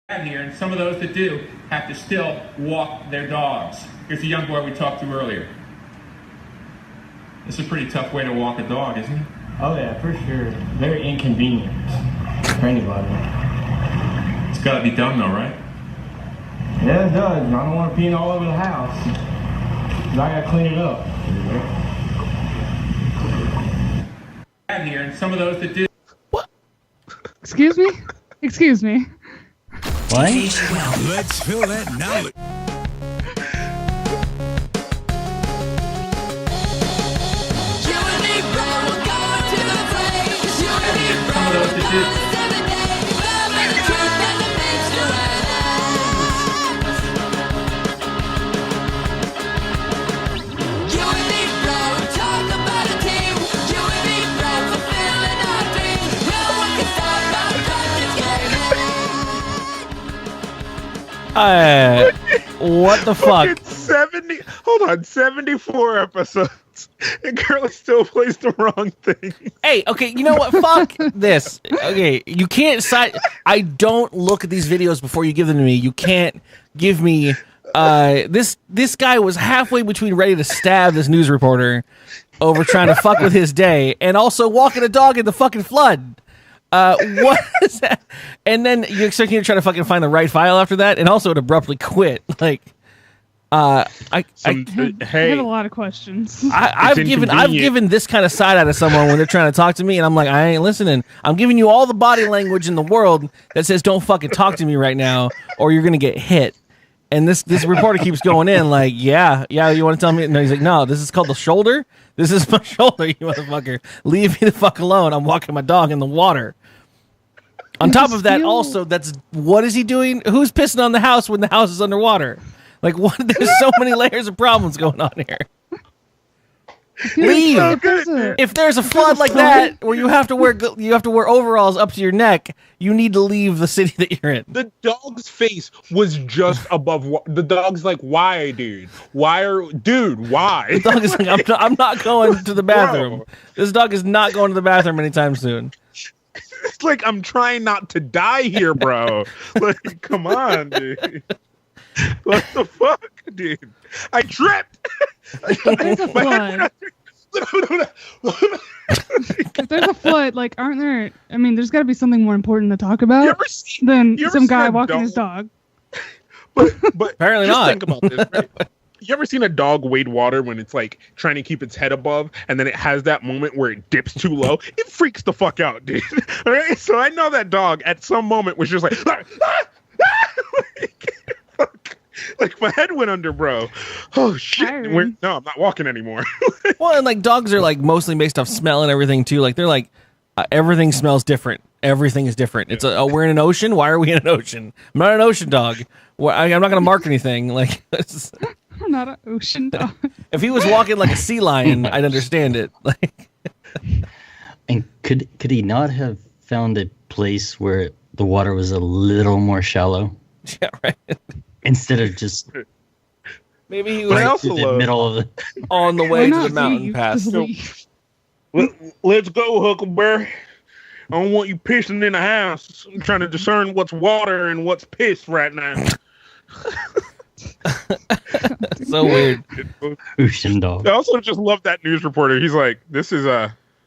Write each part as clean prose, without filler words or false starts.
Here, and some of those that do have to still walk their dogs. Here's a young boy we talked to earlier. It's a pretty tough way to walk a dog, isn't it? Oh yeah, for sure. Very inconvenient for anybody. It's got to be done though, right? Yeah, it does. I don't want to pee all over the house. I gotta clean it up. Here, and some of those that do. What? Excuse me? Excuse me. What? Let's fill that knowledge. What the fuck? 74 episodes. And Curly still plays the wrong thing. Hey, okay, you know what? Fuck this. Okay, you can't cite. I don't look at these videos before you give them to me. You can't give me. This guy was halfway between ready to stab this news reporter over trying to fuck with his day and also walking a dog in the fucking flood. What is that? And then you expect him to try to fucking find the right file after that, and also it abruptly quit. Like, I have a lot of questions. I've given this kind of side eye to someone when they're trying to talk to me, and I'm like, I ain't listening. I'm giving you all the body language in the world that says don't fucking talk to me right now, or you're gonna get hit. And this reporter keeps going in like, yeah, you want to tell me? No, he's like, no, this is called the shoulder. This is my shoulder, you motherfucker. Leave me the fuck alone. I'm walking my dog in the water. On top of that, also, what is he doing? Who's pissing on the house when the house is underwater? Like, what? There's so many layers of problems going on here. Leave. If there's a flood like that where you have to wear overalls up to your neck, you need to leave the city that you're in. The dog's face was just above. The dog's like, "Why, dude? Why? The dog is like, I'm not going to the bathroom. Bro. This dog is not going to the bathroom anytime soon." It's like, I'm trying not to die here, bro. Like, come on, dude. What the fuck, dude? I tripped. There's a flood. If there's a flood, like, aren't there? I mean, there's got to be something more important to talk about than some guy walking his dog. But apparently just not. Think about this, right? You ever seen a dog wade water when it's like trying to keep its head above, and then it has that moment where it dips too low? It freaks the fuck out, dude. All right, so I know that dog at some moment was just like, like my head went under, bro. Oh shit! No, I'm not walking anymore. Well, and like dogs are like mostly based off smell and everything too. Like they're like everything smells different. Everything is different. It's we're in an ocean. Why are we in an ocean? I'm not an ocean dog. I'm not gonna mark anything. Like I'm not an ocean dog. If he was walking like a sea lion, I'd understand it. Like, and could he not have found a place where the water was a little more shallow? Yeah, right. Instead of just maybe he was in the middle of the on the way to the mountain pass. Let's go, Huckleberry. I don't want you pissing in the house. I'm trying to discern what's water and what's piss right now. So weird. Ocean dog. I also just love that news reporter. He's like, "This is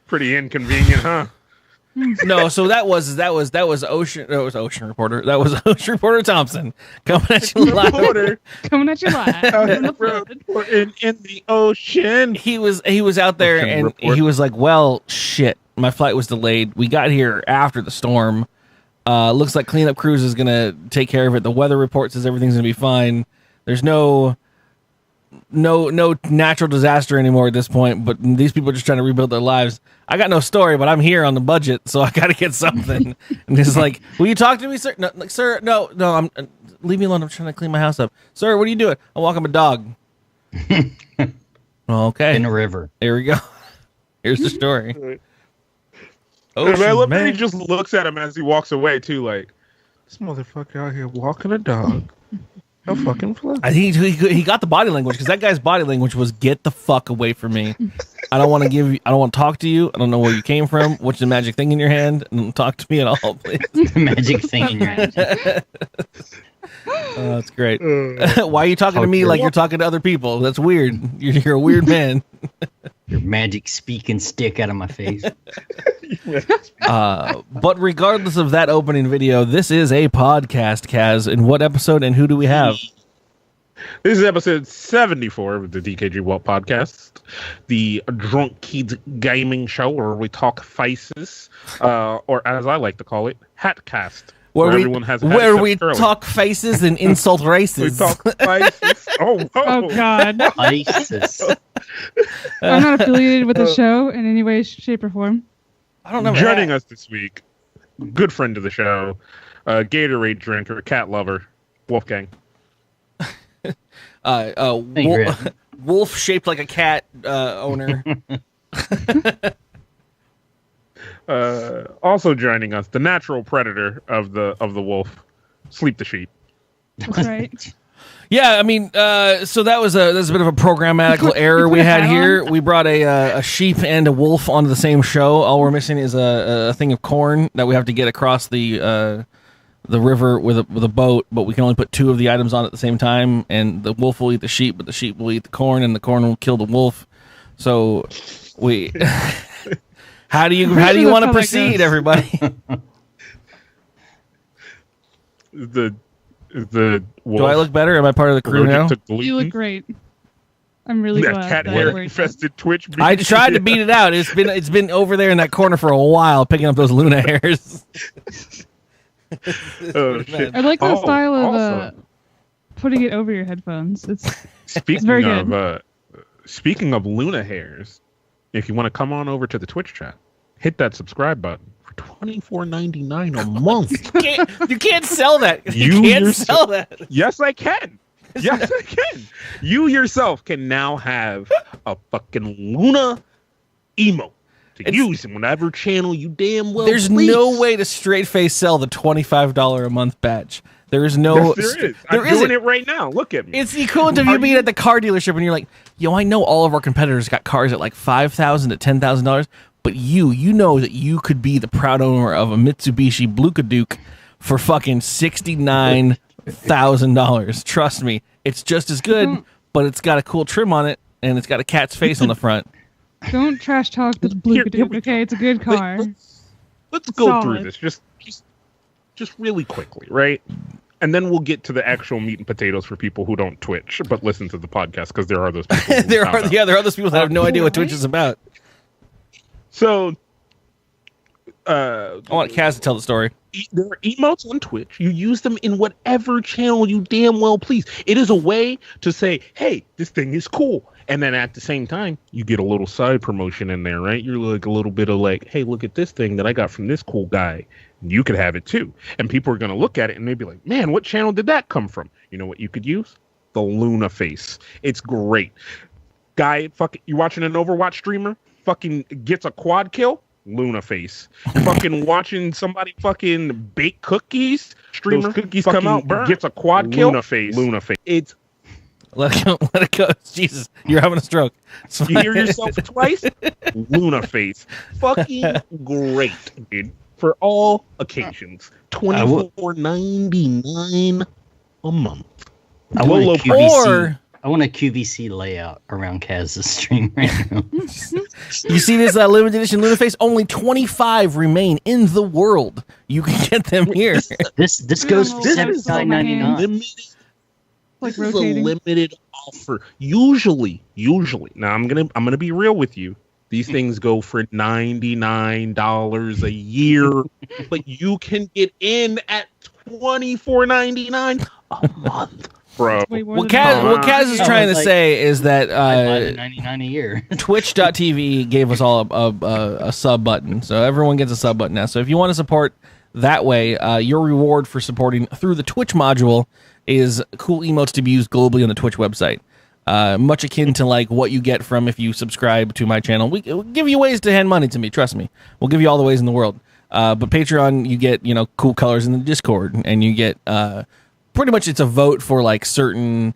pretty inconvenient, huh?" No, so that was Ocean. That was Ocean Reporter. That was Ocean Reporter Thompson coming at you live. Coming at you live in the ocean. He was out there and he was like, "Well, shit, my flight was delayed. We got here after the storm. Looks like cleanup crews is gonna take care of it. The weather report says everything's gonna be fine. There's no natural disaster anymore at this point, but these people are just trying to rebuild their lives. I got no story, but I'm here on the budget, so I got to get something." And he's like, "Will you talk to me, sir?" No, like, sir, no, leave me alone. I'm trying to clean my house up. Sir, what are you doing? I'm walking my dog. Okay. In a river. Here we go. Here's the story. Ocean, I love that he just looks at him as he walks away, too, like, this motherfucker out here walking a dog. How fucking fun. I think he got the body language, because that guy's body language was, "Get the fuck away from me." I don't want to talk to you. I don't know where you came from. What's the magic thing in your hand? Don't talk to me at all, please. The magic thing in your hand. Oh, that's great. Why are you talking to me like you're talking to other people? That's weird. You're a weird man. Your magic speaking stick out of my face. But regardless of that opening video, this is a podcast, Kaz. In what episode and who do we have? This is episode 74 of the dkgWELP podcast, the Drunk Kids Gaming Show, where we talk faces, or as I like to call it, Hatcast. Where we talk faces and insult races. We talk faces. Oh God. Faces. I'm not affiliated with the show in any way, shape, or form. I don't know. Joining us this week, good friend of the show, Gatorade drinker, cat lover, Wulfegang. Wolf shaped like a cat owner. Also joining us, the natural predator of the wolf, SleeptheSheep. That's right. Yeah, I mean, so that's a bit of a programmatical error we had here. We brought a sheep and a wolf onto the same show. All we're missing is a thing of corn that we have to get across the river with a boat, but we can only put two of the items on at the same time, and the wolf will eat the sheep, but the sheep will eat the corn, and the corn will kill the wolf. So we how do you want to proceed, everybody? The wolf. Do I look better? Am I part of the crew now? You look great. I'm really glad. Cat hair infested Twitch. I tried to beat it out. It's been over there in that corner for a while, picking up those Luna hairs. Oh, shit. I like the style of putting it over your headphones. It's very good. Speaking of Luna hairs, if you want to come on over to the Twitch chat, hit that subscribe button for $24.99 a month. You can't sell that. You can't sell that. Yes, I can. Yes, I can. You yourself can now have a fucking Luna emote. Use in whatever channel you damn well There's please. No way to straight face sell the $25 a month badge. There is no. Yes, there is. I'm doing it right now. Look at me. It's the equivalent of you being at the car dealership and you're like, yo, I know all of our competitors got cars at like $5,000 to $10,000, but you know that you could be the proud owner of a Mitsubishi Bluka Duke for fucking $69,000. Trust me, it's just as good, but it's got a cool trim on it and it's got a cat's face on the front. Don't trash talk the Blue Duke, okay? It's a good car. Let's go through this just really quickly, right? And then we'll get to the actual meat and potatoes for people who don't Twitch but listen to the podcast, because there are those people. there are those people that have no idea what Twitch is about. So, I want Kaz to tell the story. There are emotes on Twitch. You use them in whatever channel you damn well please. It is a way to say, hey, this thing is cool. And then at the same time, you get a little side promotion in there, right? You're like a little bit of like, hey, look at this thing that I got from this cool guy. You could have it too. And people are going to look at it and they'd be like, man, what channel did that come from? You know what you could use? The Luna face. It's great. Guy, you watching an Overwatch streamer? Fucking gets a quad kill? Luna face. Fucking watching somebody fucking bake cookies? Streamer, those cookies come out, burn. Gets a quad kill? Luna face. It's Let it go. Jesus, you're having a stroke. You hear yourself twice? Luna face. Fucking great, dude. For all occasions. $24.99 a month. I want a QVC layout around Kaz's stream right now. You see this limited edition Luna face? Only 25 remain in the world. You can get them here. This goes for $79.99. Like this rotating. is a limited offer. Usually. Now I'm gonna be real with you. These things go for $99 a year, but you can get in at $24.99 a month, bro. What Kaz is trying to say is that $99 a year. Twitch.tv gave us all a sub button, so everyone gets a sub button now. So if you want to support that way, your reward for supporting through the Twitch module is cool emotes to be used globally on the Twitch website. Much akin to like what you get from if you subscribe to my channel. We'll give you ways to hand money to me. Trust me, we'll give you all the ways in the world. But Patreon, you get cool colors in the Discord, and you get pretty much it's a vote for like certain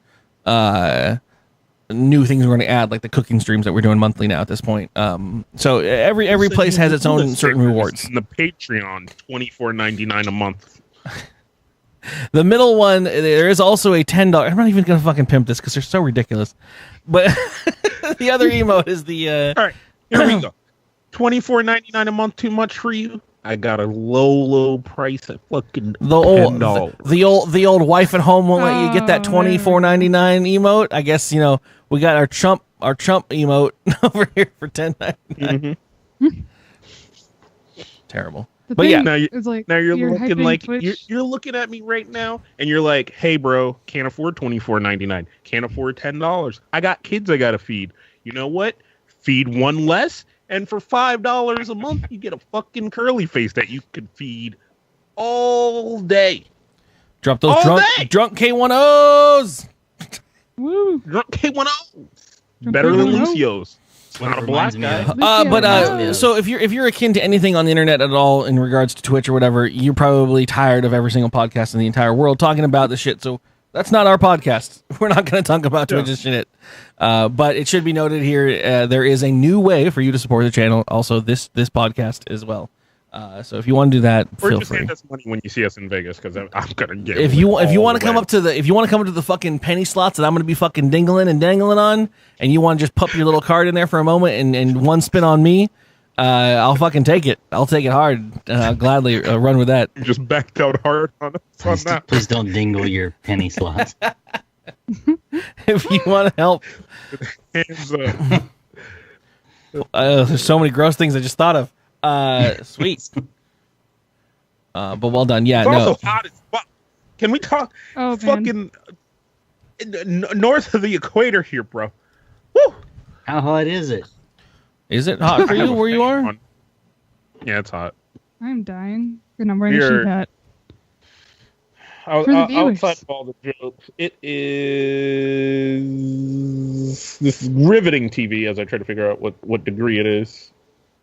new things we're going to add, like the cooking streams that we're doing monthly now at this point. So every place has its own certain rewards. And the Patreon, $24.99 a month. The middle one, there is also a $10. I'm not even going to fucking pimp this because they're so ridiculous. But the other emote is the. All right, here we go. $24.99 a month too much for you? I got a low price at fucking $10. The old wife at home won't let you get that $24.99 emote. I guess we got our chump emote over here for $10.99. Terrible. But yeah, now you're looking like you're looking at me right now, and you're like, "Hey, bro, can't afford $24.99. Can't afford $10. I got kids I gotta feed. You know what? Feed one less." And for $5 a month, you get a fucking curly face that you could feed all day. Drop those drunk K10s. Woo! Drunk K10s. Better than Lucio's. Not a black guy. So if you're akin to anything on the internet at all in regards to Twitch or whatever, you're probably tired of every single podcast in the entire world talking about this shit. So that's not our podcast. We're not going to talk about Twitch and shit. But it should be noted here, there is a new way for you to support the channel. Also, this podcast as well. So if you want to do that, feel free. Hand us money when you see us in Vegas, because I'm gonna get. If you want to come up to the fucking penny slots that I'm gonna be fucking dingling and dangling on, and you want to just pop your little card in there for a moment and one spin on me, I'll fucking take it. I'll take it hard. I'll gladly run with that. You just backed out hard on that. Please don't dingle your penny slots. If you want to help. Hands up. There's so many gross things I just thought of. Sweet. But well done. Yeah, it's no. also hot as fuck. Can we talk fucking north of the equator here, bro? Woo! How hot is it? Is it hot for you where you are? Yeah, it's hot. I'm dying. And I'm wearing a sheep hat. Outside of all the jokes, it is this riveting TV as I try to figure out what degree it is.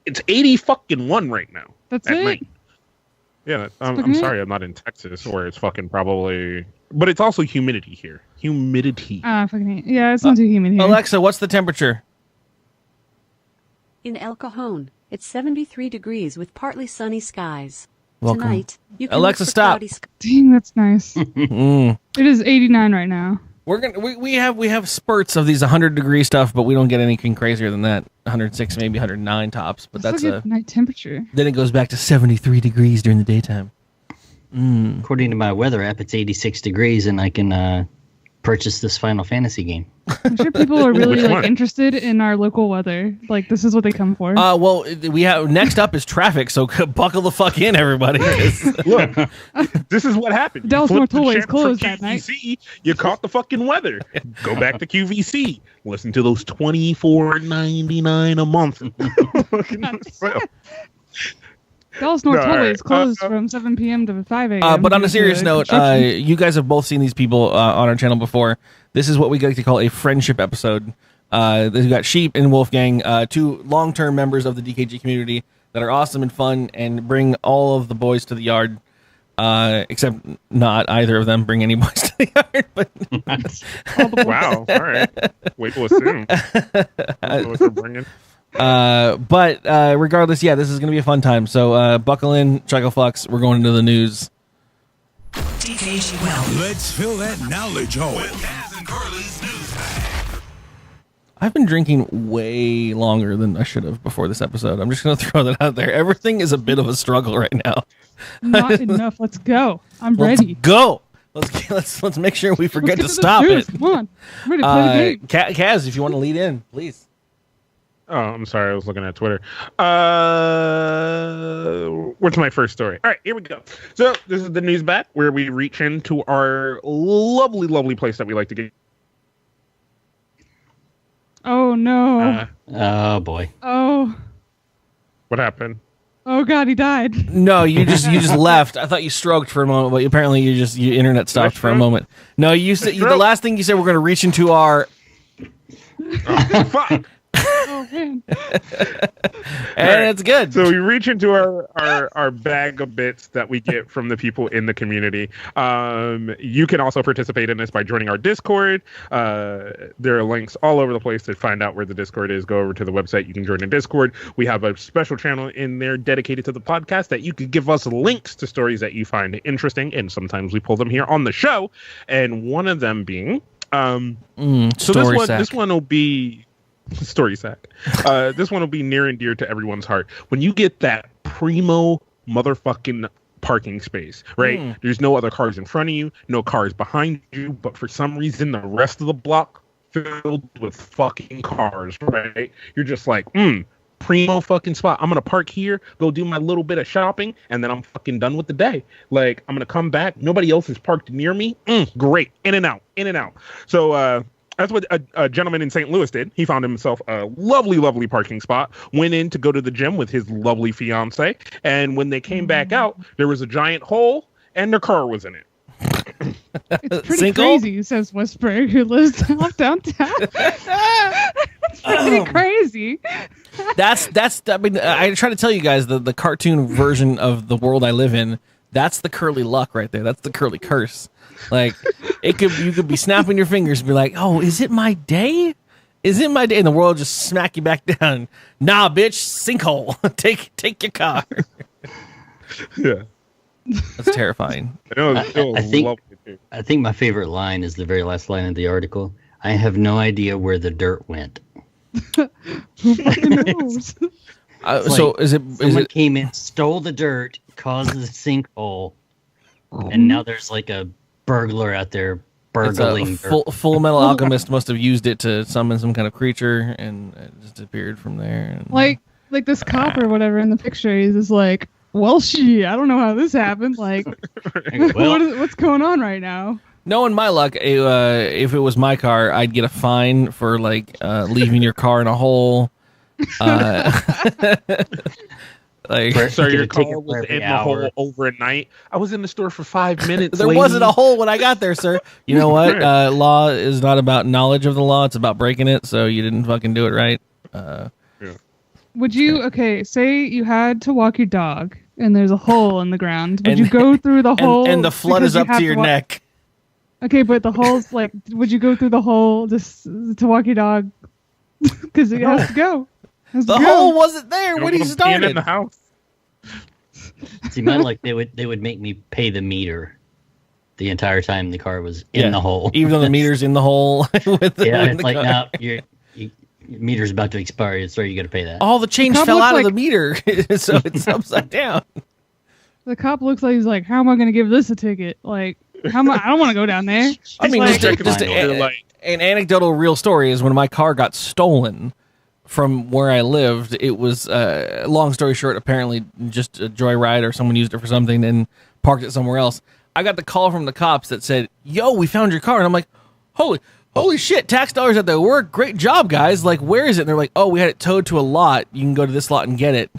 It's 81 right now. That's it? Night. Yeah, I'm sorry I'm not in Texas where it's fucking probably... But it's also humidity here. Humidity. Yeah, it's not too humid here. Alexa, what's the temperature? In El Cajon, it's 73 degrees with partly sunny skies. Welcome. Tonight, you can Alexa, stop. Dang, that's nice. It is 89 right now. We have spurts of these 100-degree stuff, but we don't get anything crazier than that. 106, maybe 109 tops, but that's a night temperature. Then it goes back to 73 degrees during the daytime. According to my weather app, it's 86 degrees, and I can purchase this Final Fantasy game. I'm sure people are really interested in our local weather. Like, this is what they come for. Well, we have next up is traffic, so buckle the fuck in, everybody. Look, this is what happened. Dallas North Tollway is closed that night. You caught the fucking weather. Go back to QVC. Listen to those $24.99 a month. Dallas North Tollway is closed from 7 p.m. to 5 a.m. But on a serious note, you guys have both seen these people on our channel before. This is what we like to call a friendship episode. We've got Sheep and Wulfegang, two long-term members of the DKG community that are awesome and fun and bring all of the boys to the yard. Except not either of them bring any boys to the yard. But wow, all right. Wait, we'll assume. What they're bringing. But regardless, yeah, this is going to be a fun time. So buckle in, Chuckle-Flux. We're going into the news. dkgWELP. Let's fill that knowledge hole. With Kaz and Carly's news bag. I've been drinking way longer than I should have before this episode. I'm just going to throw that out there. Everything is a bit of a struggle right now. Not enough. Let's go. I'm ready. Go. Let's make sure we forget to stop it. Come on. I'm ready to play the game. Kaz, if you want to lead in, please. Oh, I'm sorry. I was looking at Twitter. What's my first story? All right, here we go. So this is the news bat where we reach into our lovely, lovely place that we like to get. Oh, no. Oh, boy. Oh. What happened? Oh, God, he died. No, you just left. I thought you stroked for a moment, but apparently your internet stopped for a moment. No, you said the last thing you said, we're going to reach into our... Oh, fuck. Oh Oh man. And it's good. So we reach into our bag of bits that we get from the people in the community. You can also participate in this by joining our Discord. There are links all over the place to find out where the Discord is. Go over to the website. You can join the Discord. We have a special channel in there dedicated to the podcast that you could give us links to stories that you find interesting, and sometimes we pull them here on the show. And one of them being this one will be story sack. This one will be near and dear to everyone's heart. When you get that primo motherfucking parking space, right? There's no other cars in front of you, no cars behind you, but for some reason the rest of the block filled with fucking cars, right? You're just like, primo fucking spot. I'm gonna park here, go do my little bit of shopping, and then I'm fucking done with the day. Like, I'm gonna come back, nobody else is parked near me. Great. In and out. So that's what a gentleman in St. Louis did. He found himself a lovely parking spot, went in to go to the gym with his lovely fiance, and when they came back out, there was a giant hole and their car was in it. It's pretty crazy, says Westbury, who lives off downtown. It's pretty crazy. I mean, I try to tell you guys the cartoon version of the world I live in. That's the curly luck right there. That's the curly curse. Like, you could be snapping your fingers and be like, oh, is it my day? Is it my day? And the world just smack you back down. Nah, bitch, sinkhole. Take your car. Yeah. That's terrifying. I think my favorite line is the very last line of the article. I have no idea where the dirt went. Who fucking knows? So is it? Someone came in, stole the dirt, caused the sinkhole, and now there's like a burglar out there burgling. Full Metal Alchemist must have used it to summon some kind of creature, and it just appeared from there. And, like this cop or whatever in the picture, he's just like, well, I don't know how this happened. Like, what's going on right now? Knowing my luck, if it was my car, I'd get a fine for like leaving your car in a hole. Like, sir, your car was in the hole overnight. I was in the store for 5 minutes. There wasn't a hole when I got there, sir. You know what? Law is not about knowledge of the law; it's about breaking it. So you didn't fucking do it right. Would you? Okay, say you had to walk your dog, and there's a hole in the ground. Would you go through the hole? And the flood is up to your neck. Okay, but the hole's like, would you go through the hole just to walk your dog? Because it has to go. The hole wasn't there when he started. In the house. See, mine, like they would make me pay the meter the entire time the car was in the hole, even though the meter's in the hole. It's like, no, your meter's about to expire. Sorry, you got to pay that. All the change fell out of the meter, so it's upside down. The cop looks like he's like, how am I going to give this a ticket? Like, I don't want to go down there. I mean, just an anecdotal real story is when my car got stolen from where I lived. It was, long story short, apparently just a joyride or someone used it for something and parked it somewhere else. I got the call from the cops that said, yo, we found your car. And I'm like, holy shit, tax dollars at their work. Great job, guys. Like, where is it? And they're like, oh, we had it towed to a lot. You can go to this lot and get it.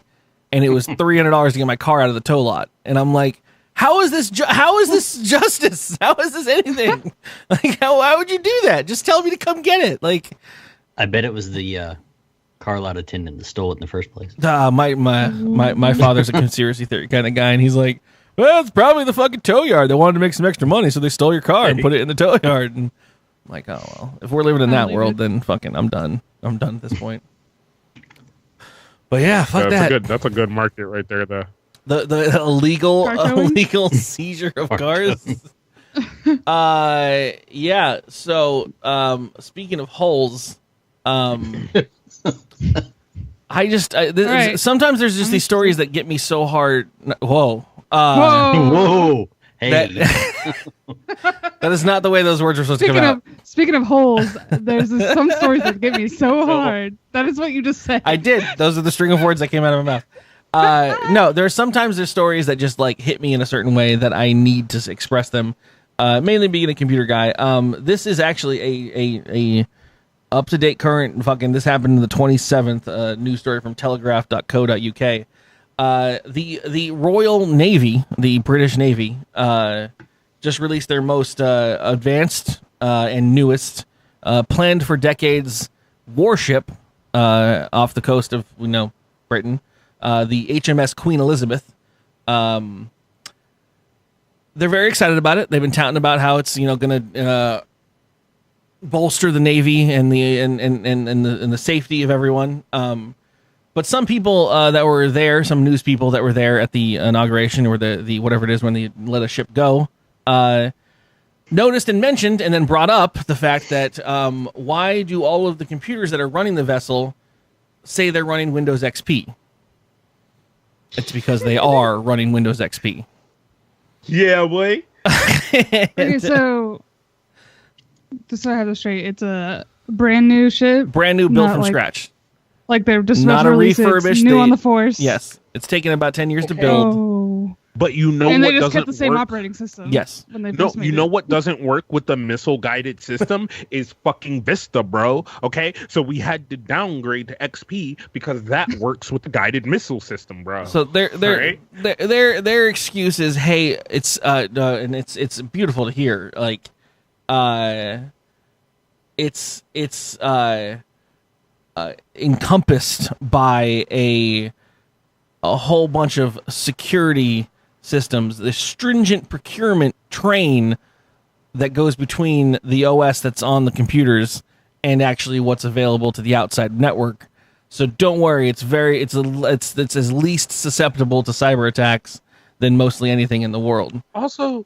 And it was $300 to get my car out of the tow lot. And I'm like, how is this justice? How is this anything? Like, why would you do that? Just tell me to come get it. Like, I bet it was the car lot attendant that stole it in the first place. My father's a conspiracy theory kind of guy, and he's like, well, it's probably the fucking tow yard. They wanted to make some extra money, so they stole your car and put it in the tow yard. And I'm like, oh well, if we're living in that world, then fucking, I'm done. I'm done at this point. But yeah, fuck that. That's a good market right there, though. The illegal seizure of cars. Yeah. So, speaking of holes, sometimes there's just these stories that get me so hard. Whoa. Whoa. Hey. That is not the way those words are supposed to come out. Speaking of holes, there's some stories that get me so hard. That is what you just said. I did. Those are the string of words that came out of my mouth. No, there's stories that just like hit me in a certain way that I need to express them. Mainly being a computer guy. This is actually a up to date current fucking. This happened on the 27th. News story from Telegraph.co.uk. The Royal Navy, the British Navy, just released their most advanced and newest, planned for decades warship off the coast of Britain, the HMS Queen Elizabeth. They're very excited about it. They've been touting about how it's going to bolster the Navy and the safety of everyone. But some people that were there, some news people that were there at the inauguration or the whatever it is when they let a ship go, noticed and mentioned and then brought up the fact that why do all of the computers that are running the vessel say they're running Windows XP? It's because they are running Windows XP. Yeah, boy. Okay, so just so I have this straight, it's a brand new ship, brand new, built not from like- scratch. Like they're just Not about to a release it. It's refurbished. new on the force. Yes, it's taken about 10 years to build. Oh. But you know And what they just doesn't kept the same work? operating system. Yes. When they No, first made you know it. what doesn't work with the missile guided system is fucking Vista, bro. Okay, so we had to downgrade to XP because that works with the guided missile system, bro. So their excuse is, hey, it's and it's beautiful to hear. Like, it's encompassed by a whole bunch of security systems, the stringent procurement train that goes between the OS that's on the computers and actually what's available to the outside network. So don't worry, it's as least susceptible to cyber attacks than mostly anything in the world. Also,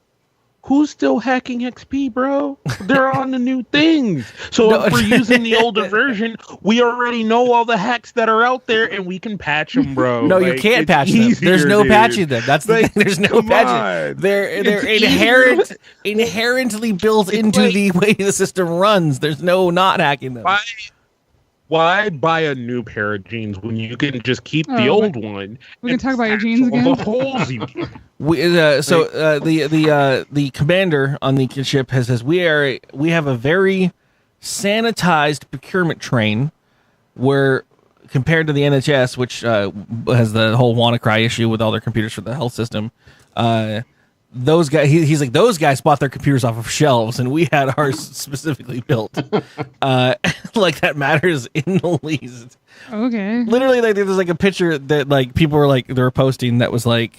who's still hacking XP, bro? They're on the new things. So if we're using the older version, we already know all the hacks that are out there, and we can patch them, bro. No, you Like, can't it's patch them. easier, There's no dude. patching them. That's the Like, thing. There's no come patching. on. They're It's inherently built It's into like- the way the system runs. There's no not hacking them. Why buy a new pair of jeans when you can just keep the Oh, old one? We can and talk about your patch jeans all again? the holes you The commander on the ship says we have a very sanitized procurement train where compared to the NHS, which has the whole WannaCry issue with all their computers for the health system, those guys, he's like, those guys bought their computers off of shelves, and we had ours specifically built. Like that matters in the least. Okay. Literally, like there's like a picture that like people were like they were posting that was like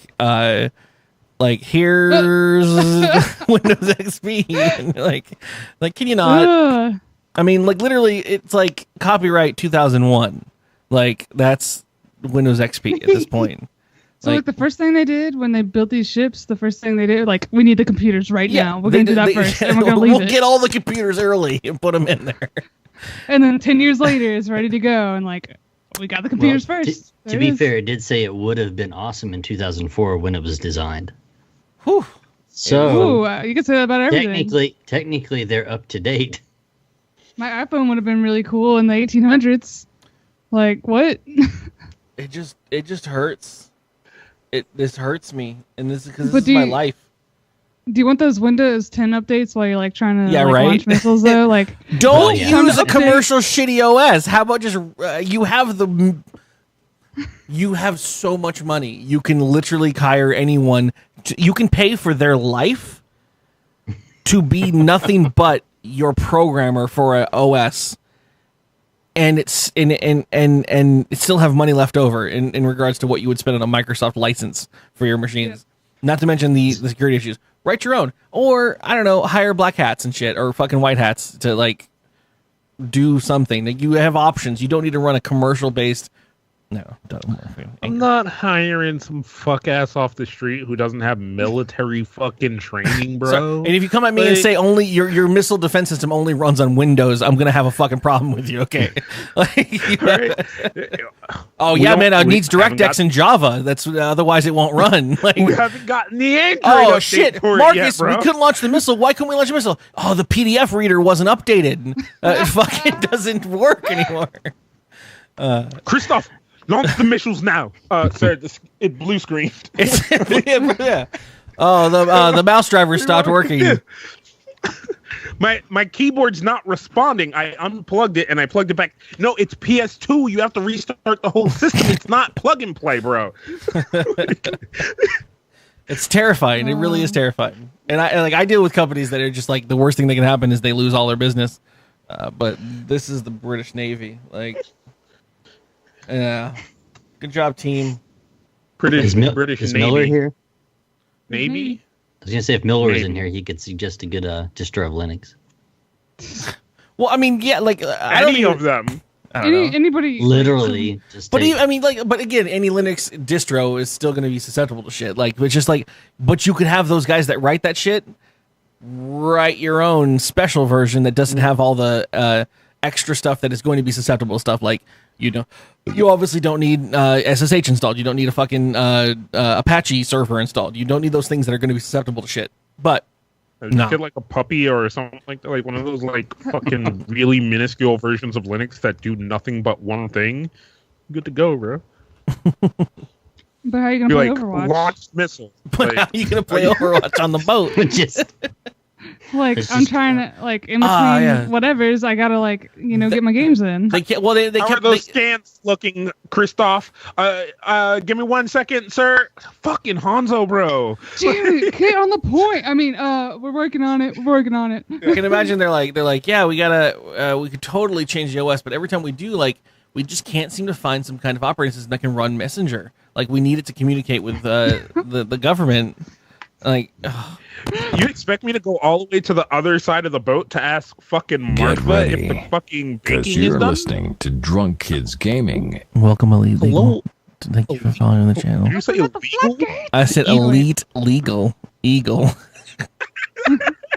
here's Windows XP, and like can you not? Ugh. I mean, like literally, it's like copyright 2001. Like that's Windows XP at this point. So like the first thing they did when they built these ships, the first thing they did, like, we need the computers right now. We're going to do that first, and we're going to leave We'll it. get all the computers early and put them in there. And then 10 years later, it's ready to go. And like, we got the computers first. To There be it is. fair, it did say it would have been awesome in 2004 when it was designed. Whew. So Ooh, you could say that about everything. technically, they're up to date. My iPhone would have been really cool in the 1800s. Like, what? It just hurts. This hurts me, and this is because But this is my life. Do you want those Windows 10 updates while you're like trying to Yeah, like, right? launch missiles though? Like, Don't yeah. use a Update. commercial shitty OS. How about just you have so much money. You can literally hire anyone. You can pay for their life to be nothing but your programmer for a OS, and it's and still have money left over in regards to what you would spend on a Microsoft license for your machines. Not to mention the security issues. Write your own, or I don't know, hire black hats and shit, or fucking white hats to like do something. Like, you have options. You don't need to run a commercial based. No, don't. I'm not hiring some fuck ass off the street who doesn't have military fucking training, bro. So, and if you come at me and say only your missile defense system only runs on Windows, I'm gonna have a fucking problem with you. Okay. Right? Oh We yeah, don't- man. It we needs haven't DirectX got- in Java. That's otherwise it won't run. Like, we haven't gotten the Android oh update shit, for it Marcus, yet, bro. we couldn't launch the missile. Why couldn't we launch the missile? Oh, the PDF reader wasn't updated. It fucking doesn't work anymore. Christoph, launch the missiles now. Sir, it blue screened. Yeah. Oh, the mouse driver stopped working. My keyboard's not responding. I unplugged it and I plugged it back. No, it's PS2. You have to restart the whole system. It's not plug and play, bro. It's terrifying. It really is terrifying. And I deal with companies that are just like, the worst thing that can happen is they lose all their business. But this is the British Navy. Like, Yeah. Good job, team. British Is Miller Navy. here? Navy? I was gonna say if Miller was in Maybe. here, he could suggest a good distro of Linux. Well, I mean, yeah, like I don't Any even, of them. I don't know. Anybody Literally, just. But take- I mean, but again, any Linux distro is still going to be susceptible to shit. Like, it's just like, but you could have those guys that write that shit write your own special version that doesn't have all the extra stuff that is going to be susceptible to stuff. Like, you obviously don't need SSH installed. You don't need a fucking Apache server installed. You don't need those things that are going to be susceptible to shit. But no. Get like a puppy or something like that, like one of those like fucking really minuscule versions of Linux that do nothing but one thing. Good to go, bro. But how are you gonna Be play like Overwatch? launch missile. But how are you going to play Overwatch on the boat? just Like It's I'm just- trying to like in between yeah. whatever's, I gotta like get my games in. They can't, well, they How are kept those scans looking, Christoph? Give me 1 second, sir. Fucking Hanzo, bro. Damn it, get on the point. I mean, we're working on it. We're working on it. I can imagine they're like, yeah, we gotta, we could totally change the OS, but every time we do, like, we just can't seem to find some kind of operating system that can run Messenger. Like, we need it to communicate with the government. Like, ugh. You expect me to go all the way to the other side of the boat to ask fucking Get Martha if ready, the fucking because baking is you're done? listening to Drunk Kids Gaming. Welcome, Elite Legal. Hello? Thank you for following the channel. Did you say illegal? I said Elite Legal Eagle.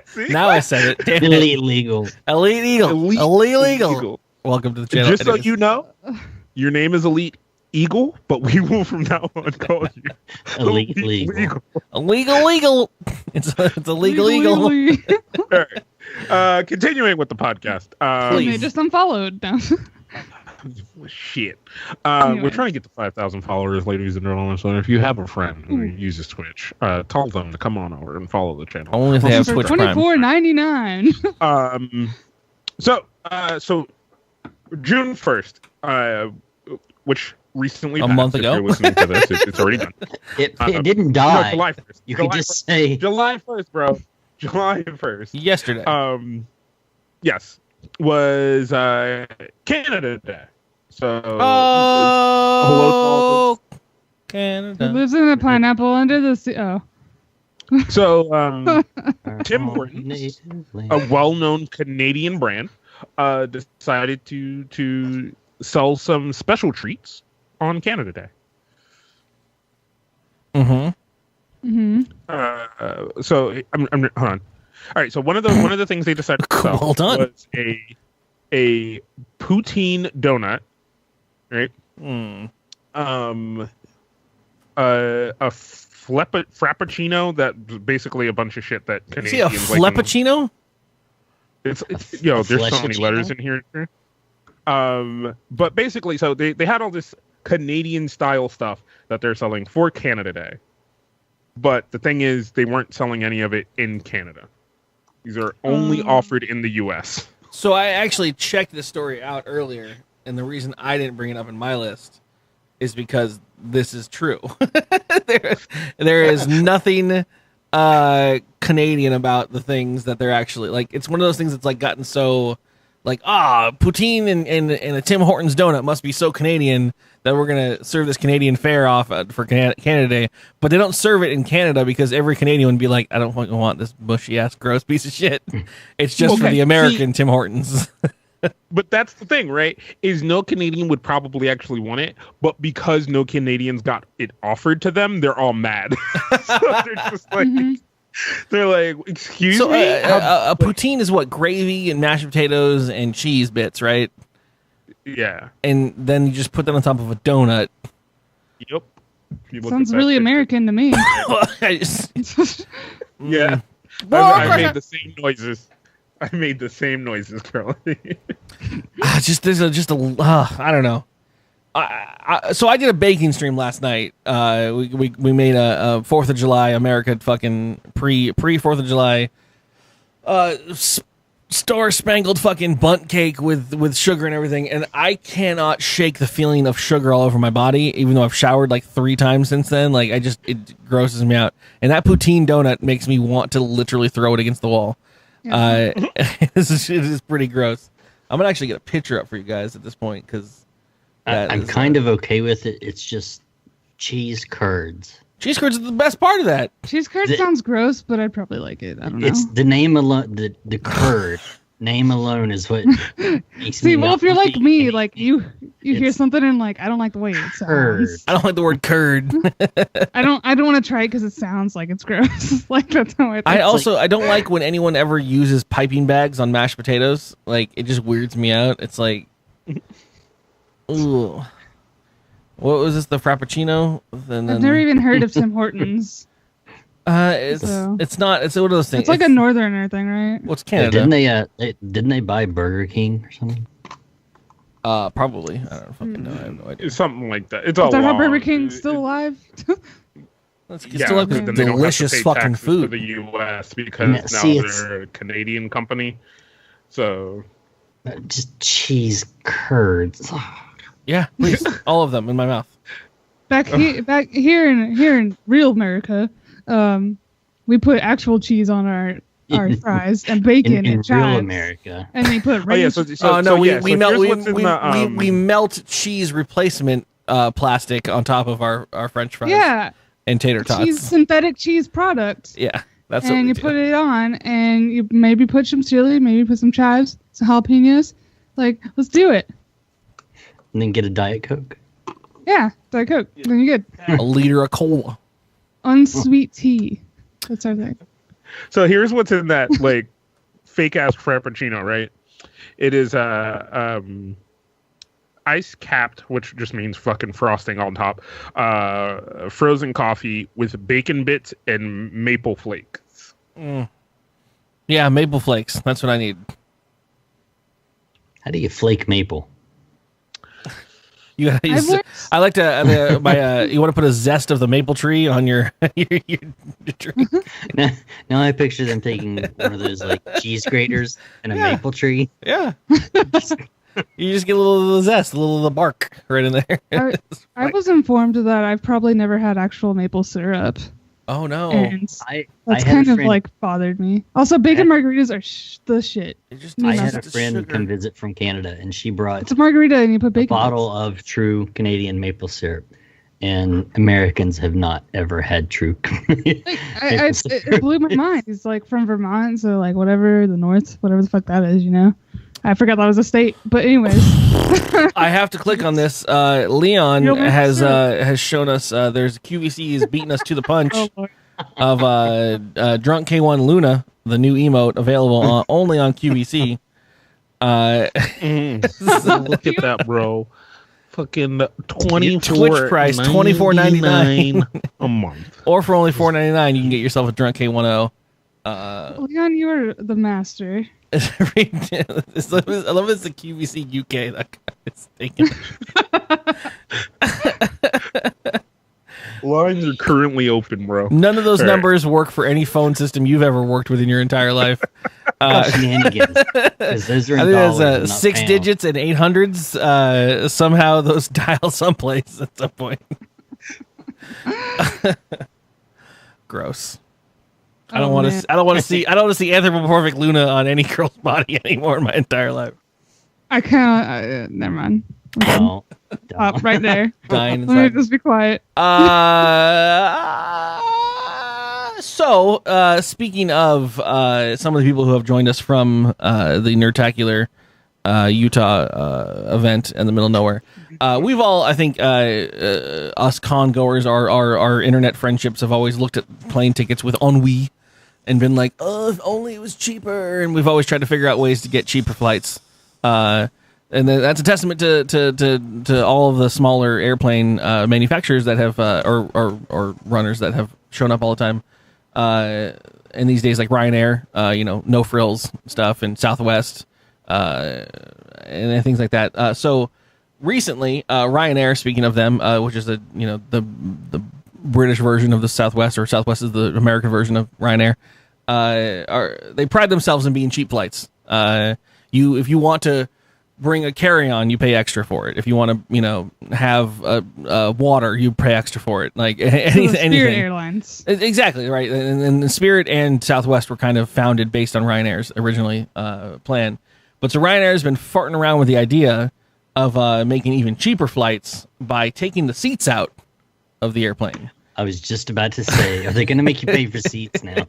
See? Now I said it. Damn it. elite legal. Elite Eagle. Elite Legal. Welcome to the channel. Just so Anyways. you know, your name is Elite Eagle, but we will from now on call you Elite legal. Illegal. It's a legal eagle. Legally. All right. Continuing with the podcast. Please. They just unfollowed now. Shit. Anyway. We're trying to get to 5,000 followers, ladies and gentlemen. So if you have a friend who uses Twitch, tell them to come on over and follow the channel. Only if they have For Twitch Prime. $24.99. So June 1st, which recently A passed, month if ago? you're listening to this, it's already done. It Uh, didn't No, die. July 1st. You July could just 1st. say July 1st, bro. July 1st. Yesterday. Yes, was Canada Day. So Oh, Who Canada. lives in a pineapple under the sea? Oh. So Tim Hortons, a well-known Canadian brand, decided to sell some special treats on Canada Day. Mm-hmm. So I'm hold on. All right. So one of the things they decided to sell Well done. was a poutine donut, right? A frappuccino that's basically a bunch of shit that See a Canadians like. fleppuccino? It's there's so many fleshpuccino? letters in here. But basically, so they had all this Canadian style stuff that they're selling for Canada Day. But the thing is, they weren't selling any of it in Canada. These are only offered in the U.S. So I actually checked this story out earlier, and the reason I didn't bring it up in my list is because this is true. there is nothing Canadian about the things that they're actually like. It's one of those things that's like gotten so like poutine and a Tim Hortons donut must be so Canadian that we're gonna serve this Canadian fare off for Canada Day, but they don't serve it in Canada because every Canadian would be like, I don't fucking want this mushy ass gross piece of shit. It's just for Okay, the American Tim Hortons. But that's the thing, right? Is no Canadian would probably actually want it, but because no Canadians got it offered to them, they're all mad. So they're just like, they're like, excuse So me. a poutine is what, gravy and mashed potatoes and cheese bits, right? Yeah. And then you just put that on top of a donut. Yep. If you look Sounds at that really picture. American to me. I just- Yeah. I made the same noises. I made the same noises, Curly. I don't know. So I did a baking stream last night. We made a 4th of July America fucking pre 4th of July star spangled fucking bundt cake with sugar and everything, and I cannot shake the feeling of sugar all over my body, even though I've showered like 3 times since then. Like it grosses me out, and that poutine donut makes me want to literally throw it against the wall. It is pretty gross. I'm gonna actually get a picture up for you guys at this point because I'm kind of okay with it. It's just cheese curds. Cheese curds are the best part of that. Cheese curd sounds gross, but I'd probably like it. I don't know. It's the name alone, the curd name alone is what makes See, me well, not if you're like eat me, anything. like you hear It's something and like I don't like the way it curd. sounds. I don't like the word curd. I don't want to try it because it sounds like it's gross. Like that's how I think. I don't like when anyone ever uses piping bags on mashed potatoes. Like it just weirds me out. It's like, ooh. What was this? The Frappuccino? I've never even heard of Tim Hortons. It's not. It's one of those things. It's like a northerner thing, right? What's Canada? Didn't they buy Burger King or something? Probably. I don't fucking know. I have no idea. It's something like that. It's Is all that how long. Burger King's still alive? Let's Yeah, still have but this then they don't have to delicious pay fucking taxes to food. the U.S. because now they're a Canadian company. So Just cheese curds. Yeah, please, all of them in my mouth. Back here in real America, we put actual cheese on our fries and bacon in and chives. real America. And we put Oh yeah, ranch. we melt cheese replacement plastic on top of our French fries. Yeah, and tater tots. Synthetic cheese product. Yeah, that's and what we you do. put it on, and you maybe put some chili, maybe put some chives, some jalapenos. Like, let's do it. And then get a Diet Coke. Yeah, Diet Coke. Then you're good. A liter of cola. Unsweet tea. That's our thing. So here's what's in that like fake ass frappuccino, right? It is ice capped, which just means fucking frosting on top. Frozen coffee with bacon bits and maple flakes. Yeah, maple flakes. That's what I need. How do you flake maple? You gotta use, I like to you want to put a zest of the maple tree on your drink. Now I picture them taking one of those like cheese graters and a maple tree. Yeah. You just get a little of the zest, a little of the bark right in there. I was informed that I've probably never had actual maple syrup. Oh no! And I that's had kind a of friend- like bothered me. Also, bacon margaritas are the shit. I had a friend come visit from Canada, and she brought It's a margarita, and you put a bacon. bottle of true Canadian maple syrup. And Americans have not ever had true. It blew my mind. He's like from Vermont, so like whatever the North, whatever the fuck that is, you know. I forgot that was a state, but anyways. I have to click on this. Leon has shown us. There's QVC is beating us to the punch of Drunk K1 Luna, the new emote available only on QVC. Look at that, bro. Fucking 24 Twitch price $24.99 a month, or for only $4.99 you can get yourself a Drunk K10. Leon, you are the master. I love it's the QVC UK. That guy is taking. Lines are currently open, bro. None of those All right. numbers work for any phone system you've ever worked with in your entire life. Shenanigans. 'Cause those are in I think dollars and that's not 6 pounds. digits and 800s. Somehow those dial someplace at some point. Gross. I don't want to. I don't want to see. I don't want to see anthropomorphic Luna on any girl's body anymore in my entire life. I kind of never mind. No, Stop right there. Dying Let me inside. just be quiet. So, speaking of some of the people who have joined us from the Nerdtacular Utah event in the middle of nowhere, we've all, I think, us con goers, our internet friendships have always looked at plane tickets with ennui and been like, oh, if only it was cheaper. And we've always tried to figure out ways to get cheaper flights. And that's a testament to all of the smaller airplane manufacturers that have or runners that have shown up all the time. And these days, like Ryanair, no frills stuff, and Southwest, and things like that. So recently, Ryanair, speaking of them, which is the British version of the Southwest, or Southwest is the American version of Ryanair, they pride themselves in being cheap flights. If you want to bring a carry-on, you pay extra for it. If you want to, have water, you pay extra for it. Like anything. Spirit Airlines. Exactly right. And Spirit and Southwest were kind of founded based on Ryanair's originally plan. But so Ryanair has been farting around with the idea of making even cheaper flights by taking the seats out of the airplane. I was just about to say, are they going to make you pay for seats now?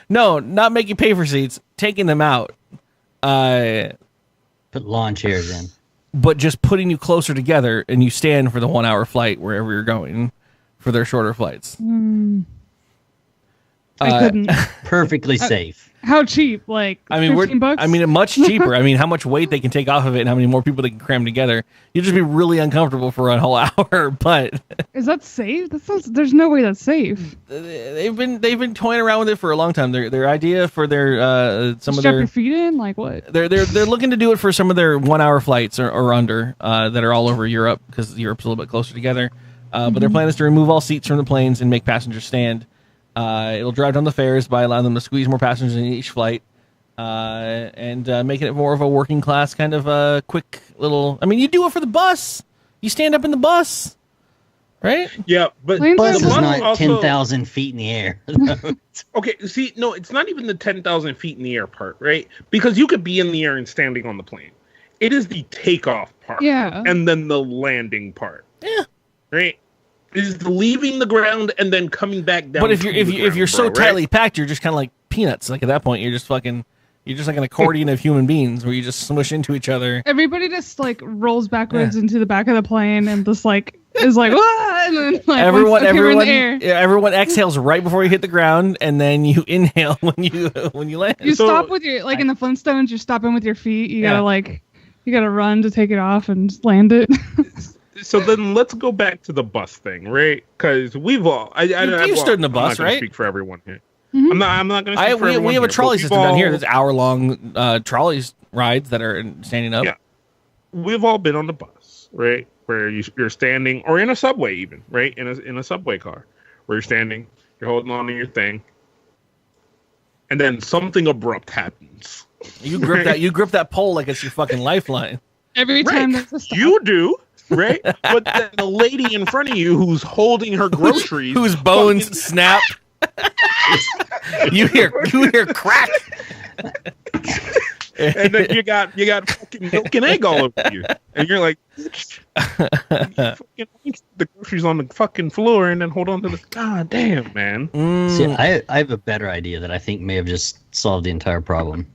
No, not make you pay for seats, taking them out. Put lawn chairs in. But just putting you closer together, and you stand for the 1 hour flight wherever you're going for their shorter flights. I couldn't. Perfectly safe. How cheap? Like I mean, $15? I mean, much cheaper. I mean, how much weight they can take off of it, and how many more people they can cram together. You'd just be really uncomfortable for a whole hour. But Is that safe? That sounds. There's no way that's safe. they've been toying around with it for a long time. Their idea for their some of Strap their your feet in, like what? they're looking to do it for some of their 1 hour flights or under that are all over Europe, because Europe's a little bit closer together. But their plan is to remove all seats from the planes and make passengers stand. It'll drive down the fares by allowing them to squeeze more passengers in each flight, and making it more of a working class kind of a quick little. I mean, you do it for the bus. You stand up in the bus, right? Yeah, but Planes Bus are is bus not also- 10,000 feet in the air. Okay, see, no, it's not even the 10,000 feet in the air part, right? Because you could be in the air and standing on the plane. It is the takeoff part, Yeah. and then the landing part. Yeah. Right. It is the leaving the ground and then coming back down. But if to you're the if you're ground, so bro, right? tightly packed, you're just kind of like peanuts. Like at that point, you're just like an accordion of human beings where you just smush into each other. Everybody just like rolls backwards into the back of the plane and just like is like, "Wah!" And then like Everyone, once you're in the air, everyone exhales right before you hit the ground, and then you inhale when you land. you So- stop with your like in the Flintstones. You're stopping with your feet. You Yeah. gotta like, you gotta run to take it off and just land it. So then let's go back to the bus thing, right? Because we've all You've stood in the I'm bus, not gonna right? Speak for everyone here. Mm-hmm. I'm not going to speak for everyone. We have a here, trolley but system down here. There's hour-long trolleys rides that are standing up. Yeah. We've all been on the bus, right? Where you're standing, or in a subway, even, right? In a subway car, where you're standing, you're holding on to your thing, and then something abrupt happens. You grip that pole like it's your fucking lifeline. Every Right. time there's a stop. You do, right? But then the lady in front of you who's holding her groceries, Whose bones fucking- snap. you hear crack. and then you got fucking milk and egg all over you, and you're like, bitch, you fucking leave the groceries on the fucking floor, and then hold on to the. God damn, man. See, I have a better idea that I think may have just solved the entire problem.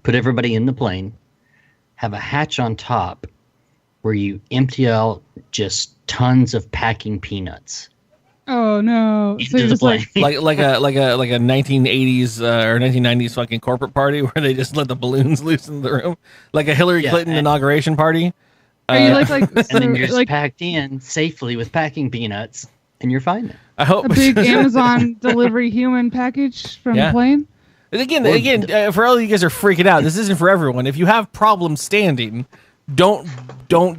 Put everybody in the plane, have a hatch on top where you empty out just tons of packing peanuts. Oh no! So Into you're the just like, plane. like a 1980s or 1990s fucking corporate party where they just let the balloons loose in the room, like a Hillary Yeah, Clinton and- inauguration party. are you like And so, then you're just like packed in safely with packing peanuts, and you're fine then. I hope a big Amazon delivery human package from Yeah. the plane? And again, for all you guys are freaking out, this isn't for everyone. If you have problems standing, don't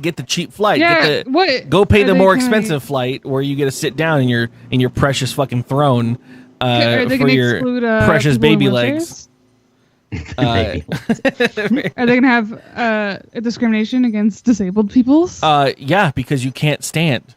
get the cheap flight. Yeah, Go pay are the they more gonna- expensive flight where you get to sit down in your precious fucking throne Are they for gonna your exclude precious people in baby wheelchairs? legs. Uh, Are they gonna have a discrimination against disabled peoples? yeah, because you can't stand.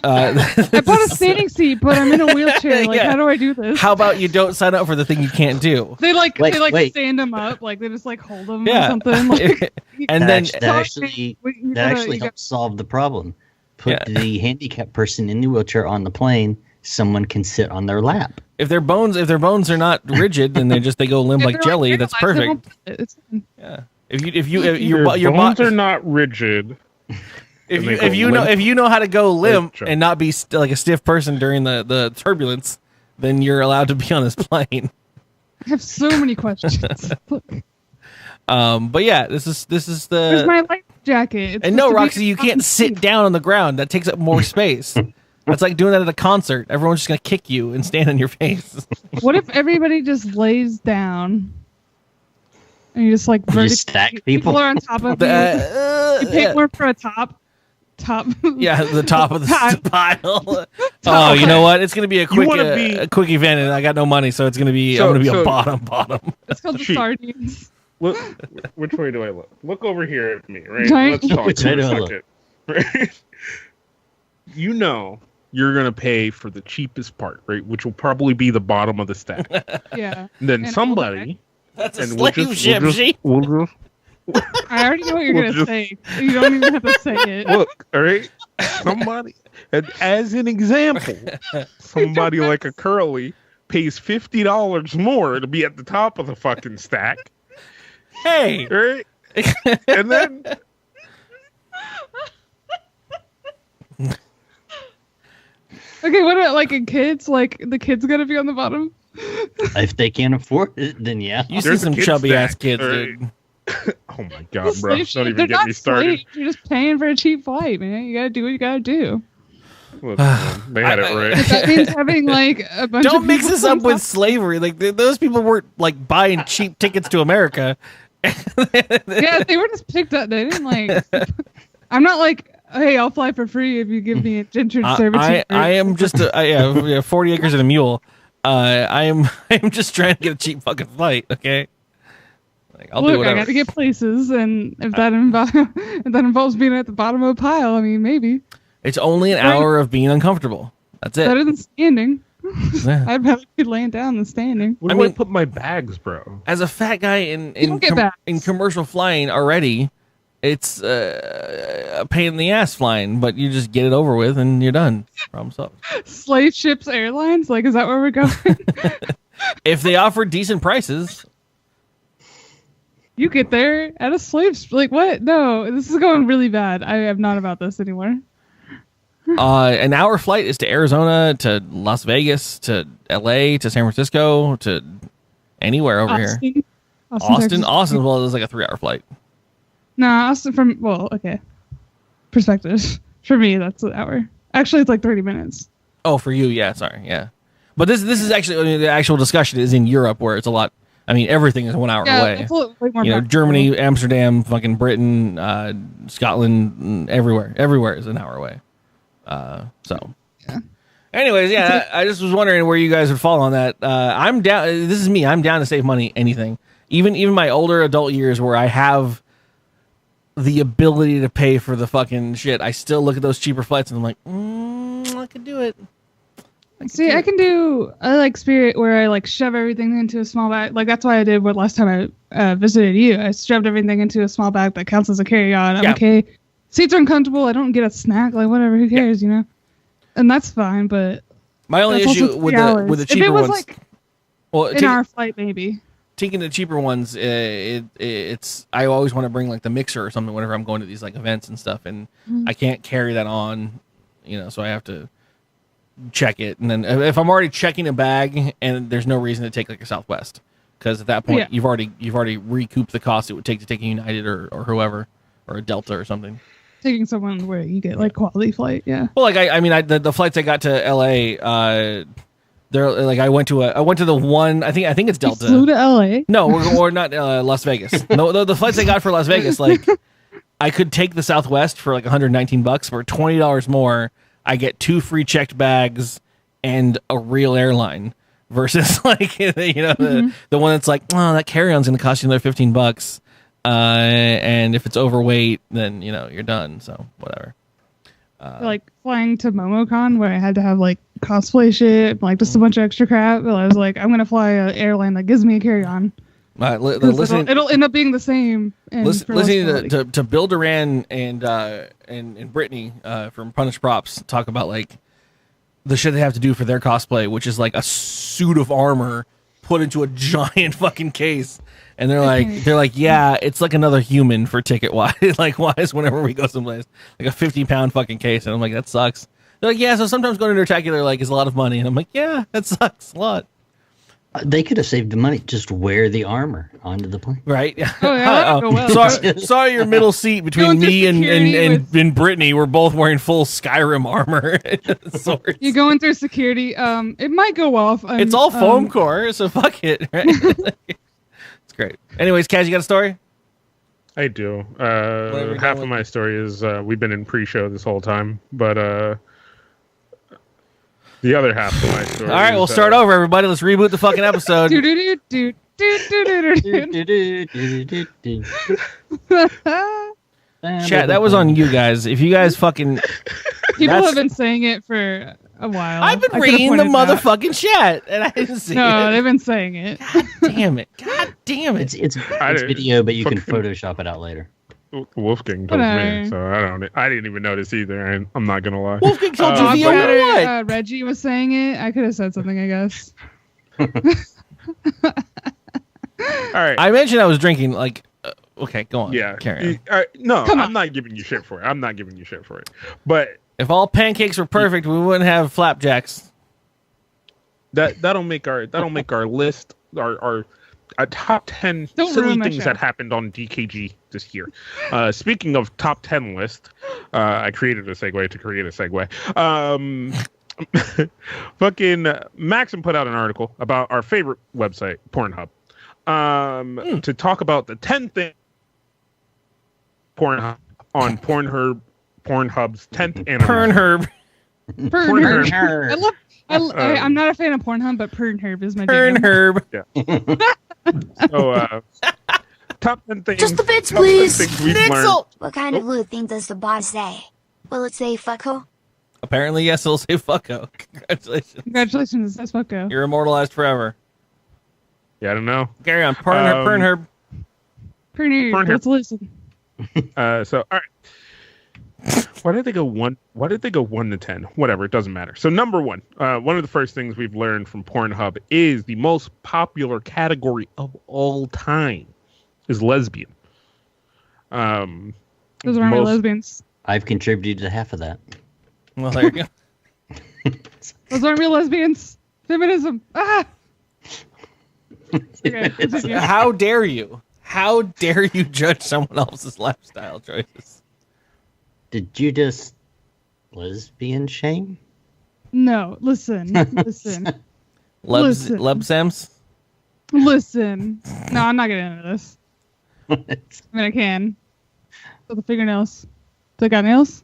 I bought a standing seat, but I'm in a wheelchair. Like, Yeah. how do I do this? How about you don't sign up for the thing you can't do? They like Wait. stand them up, like they just like hold them Yeah. or something. Like, And That then act- that Sorry, actually you that gotta- actually you helps solve the problem. Put Yeah. the handicapped person in the wheelchair on the plane. Someone can sit on their lap. if their bones are not rigid and they go limp if like they're, jelly, that's paralyzed, they perfect. won't- it's fine. Yeah. If your Your bones body are not rigid. if you know how to go limp jump. and not be like a stiff person during the turbulence, then you're allowed to be on this plane. I have so many questions. Look, But yeah, this is where's the my life jacket? It's and no, supposed to be Roxy, you can't sit down on the ground. That takes up more space. That's like doing that at a concert. Everyone's just gonna kick you and stand on your face. What if everybody just lays down and you just like You just stack people. are on top of you? You pay more for a top. Yeah, the top of the Top. pile. Oh, you know what? It's gonna be a quick wanna be- a quick event, and I got no money, so it's gonna be So- I'm gonna be so- a bottom. It's called the Sheep. sardines. Look, which way do I look? Look over here at me, right? Giant- Let's talk Which for way a do I look? second. Right? You know you're gonna pay for the cheapest part, right? Which will probably be the bottom of the stack. Yeah. And then And somebody, That's a and slave ship. Sheep. I already know what you're We'll gonna say. You don't even have to say it. Look, all right, somebody, as an example, somebody like a Curly pays $50 more to be at the top of the fucking stack. Hey, Right? And then Okay, what about like in kids? Like the kids gotta be on the bottom. If they can't afford it, then yeah. you see There's a some kid chubby ass stack, kids, right? dude. oh my god, bro! Slave ship, Don't even they're get not me started. slaves, you're just paying for a cheap flight, man. You gotta do what you gotta do. Look, man, they had it right. That means having like a bunch of Don't mix people this up on with top- slavery. Like those people weren't like buying cheap tickets to America. Yeah, they were just picked up. They didn't like. I'm not like, hey, I'll fly for free if you give me indentured servitude. I am just yeah, 40 acres and a mule. I am just trying to get a cheap fucking flight. Okay. Like, I'll do Look, I whatever. got to get places, and if that involves being at the bottom of a pile, I mean, maybe It's only an hour of being uncomfortable. That's it. better than standing. Yeah. I'd rather be laying down than standing. Where do I put my bags, bro? As a fat guy You don't get bags. in commercial flying already, it's a pain in the ass flying, but you just get it over with and you're done. Problem solved. Slave ships airlines, like, is that where we're going? If they offer decent prices, You get there at a like, what? No, this is going really bad. I am not about this anymore. an hour flight is to Arizona, to Las Vegas, to LA, to San Francisco, to anywhere over here. Austin, Texas. Austin, well, it's like a 3-hour flight. Nah, Austin from, well, okay. Perspective. For me, that's an hour. Actually, it's like 30 minutes. Oh, for you, yeah, sorry, yeah. But this is actually, I mean, the actual discussion is in Europe, where it's a lot. I mean, everything is 1 hour away. It's a little, way more You know, practical. Germany, Amsterdam, fucking Britain, Scotland, everywhere is an hour away. So, Yeah. anyways, yeah, I just was wondering where you guys would fall on that. I'm down. This is me. I'm down to save money. Anything, even my older adult years, where I have the ability to pay for the fucking shit. I still look at those cheaper flights and I'm like, I could do it. See, I like Spirit where I like shove everything into a small bag. Like that's why I did what last time I visited you. I shoved everything into a small bag that counts as a carry-on. I'm Yeah. okay. Seats are uncomfortable. I don't get a snack. Like whatever. Who cares? You know. And that's fine. But My only that's also issue with 3 hours. the If cheaper it was ones, like well, an hour flight, maybe. taking the cheaper ones, it's I always want to bring like the mixer or something whenever I'm going to these like events and stuff, and I can't carry that on, so I have to check it, and then if I'm already checking a bag, and there's no reason to take like a Southwest, because at that point you've already recouped the cost it would take to take a United or whoever, or a Delta or something. Taking someone where you get like quality flight, yeah. Well, like I mean, the flights I got to LA, they're like I went to the one I think it's Delta. You flew to LA. No, or not Las Vegas. No, the flights I got for Las Vegas, like I could take the Southwest for like $119 for $20 more. I get 2 free checked bags and a real airline versus like the one that's like, oh, that carry-on's gonna cost you another $15. And if it's overweight, then you're done. So whatever. Like flying to MomoCon where I had to have like cosplay shit, like just a bunch of extra crap. But I was like, I'm gonna fly an airline that gives me a carry-on. It'll end up being the same. Listening to Bill Duran and Brittany from Punish Props talk about like the shit they have to do for their cosplay, which is like a suit of armor put into a giant fucking case. And they're like, yeah, it's like another human for ticket wise. Like wise whenever we go someplace, like a 50-pound fucking case. And I'm like, that sucks. They're like, yeah, so sometimes going to Intertacular like is a lot of money. And I'm like, yeah, that sucks a lot. They could have saved the money. Just wear the armor onto the plane. Right? Oh, yeah, that'd go well. Sorry, your middle seat between me and Brittany. We're both wearing full Skyrim armor. Swords. You're going through security. It might go off. It's all foam core, so fuck it. Right? It's great. Anyways, Kaz, you got a story? I do. Half of my story is we've been in pre-show this whole time, but the other half of my story. All right, we'll start over, everybody. Let's reboot the fucking episode. Chat, that was on you guys. If you guys fucking people have been saying it for a while. I've been reading the motherfucking chat, and I didn't see it. No, they've been saying it. God damn it! God damn it! It's video, but you can Photoshop it out later. Wulfegang told me, so I didn't even notice either. I'm not gonna lie. Wulfegang told you what? Reggie was saying it. I could have said something, I guess. All right. I mentioned I was drinking. Like, okay, go on. Yeah. Carry on. No, I'm not giving you shit for it. But if all pancakes were perfect, we wouldn't have flapjacks. That'll make our list our top 10 silly things that happened on DKG this year. Speaking of top 10 list, I created a segue to create a segue. Fucking Maxim put out an article about our favorite website, Pornhub, to talk about the 10 things Pornhub on Pornhub's 10th anniversary. PernHerb. I'm not a fan of Pornhub, but PernHerb is my jam. PernHerb. Yeah. So, top 10 things. Just the bits, please. We've learned. What kind of rude thing does the boss say? Will it say fucko? Apparently, yes, it'll say fucko. Congratulations. Congratulations, it says fucko. You're immortalized forever. Yeah, I don't know. Carry on. PernHerb. PernHerb. Let's listen. So, all right. Why did they go 1 to 10? Whatever, it doesn't matter. So, number 1, one of the first things we've learned from Pornhub is the most popular category of all time is lesbian. Those aren't lesbians. I've contributed to half of that. Well, there you go. Those aren't real lesbians. Feminism. Ah. Okay, how dare you? How dare you judge someone else's lifestyle choices? Did you just lesbian shame? No, listen. Lebsams? Listen. No, I'm not getting into this. I mean, I can. So the fingernails. They got nails?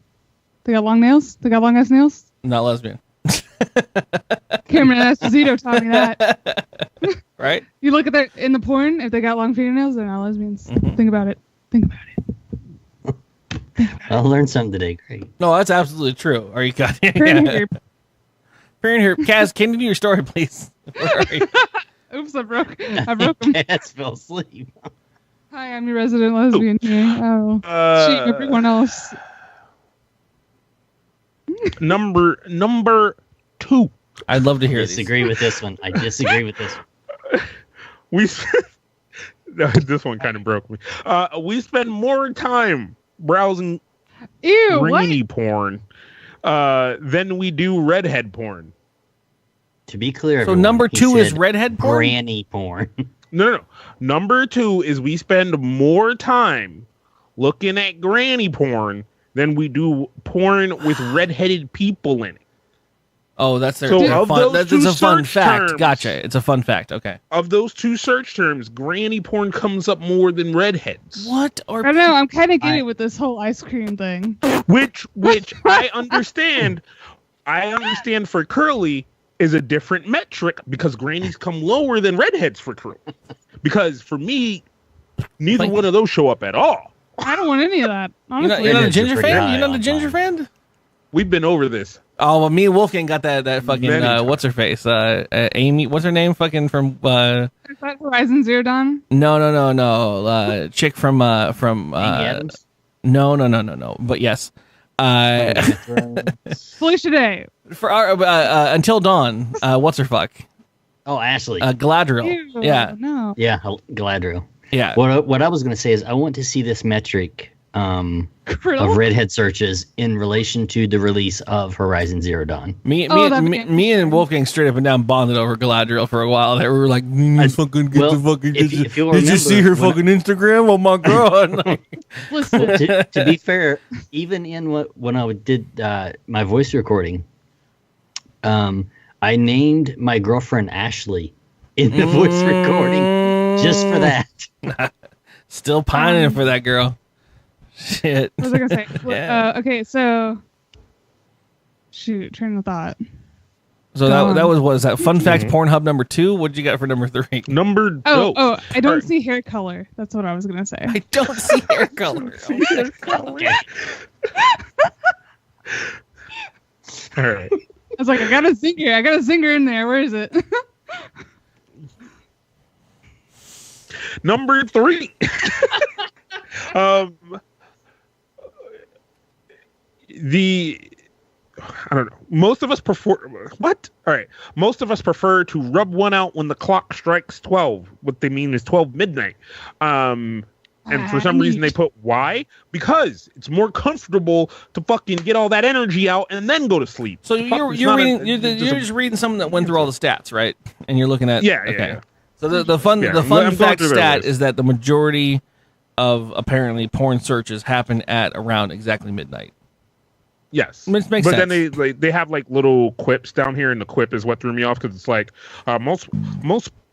They got long nails? They got long ass nails? Not lesbian. Cameron Esposito taught me that. Right? You look at that in the porn, if they got long fingernails, they're not lesbians. Mm-hmm. Think about it. I'll learn something today. Great. No, that's absolutely true. Are you goddamn? PernHerb. Kaz, can you do your story, please? Where are you? Oops, I broke him. Kaz fell asleep. Hi, I'm your resident lesbian here. Oh, shame everyone else. Number 2. I'd love to hear disagree with this one. I disagree with this one. This one kind of broke me. We spend more time browsing granny porn than we do redhead porn. To be clear, so everyone, number 2 is redhead porn? Granny porn. No. Number 2 is we spend more time looking at granny porn than we do porn with redheaded people in it. Oh, that's their so fun. That's a fun fact. Terms, gotcha. It's a fun fact. Okay. Of those 2 search terms, granny porn comes up more than redheads. What? I don't know. I'm kind of getting with this whole ice cream thing. Which I understand. I understand for Curly is a different metric because grannies come lower than redheads for Curly. Because for me, neither one of those show up at all. I don't want any of that. Honestly, you're not a ginger fan. You're not a ginger fan. We've been over this. Oh, well, me and Wulfegang got that fucking what's her face? Amy, what's her name? Fucking from Is that Horizon Zero Dawn? No. Chick from Amy Adams? No. But yes. Felicia Day. For our Until Dawn. What's her fuck? Oh, Ashley. Galadriel. Ew, yeah. No. Yeah, Galadriel. Yeah. What I was going to say is I want to see this metric of redhead searches in relation to the release of Horizon Zero Dawn. Me and Wulfegang straight up and down bonded over Galadriel for a while. They were like, fucking get the fucking. If you'll did you see her fucking Instagram? Oh my god! Listen, to be fair, even in when I did my voice recording, I named my girlfriend Ashley in the voice recording just for that. Still pining for that girl. Shit. What was I gonna say? Yeah. Okay, so shoot, train of thought. So that was what is that? Fun fact Pornhub number 2. What did you got for number 3? I don't see hair color. That's what I was gonna say. I don't see hair color. All right. I was like, I got a zinger in there. Where is it? Number 3. I don't know. Most of us prefer what? All right. Most of us prefer to rub one out when the clock strikes 12. What they mean is 12 midnight. And for some reason they put why? Because it's more comfortable to fucking get all that energy out and then go to sleep. So you're just reading something that went through all the stats, right? And you're looking at yeah. So the fun fact stat is that the majority of apparently porn searches happen at around exactly midnight. Yes, makes but sense. Then they have like little quips down here, and the quip is what threw me off because it's like most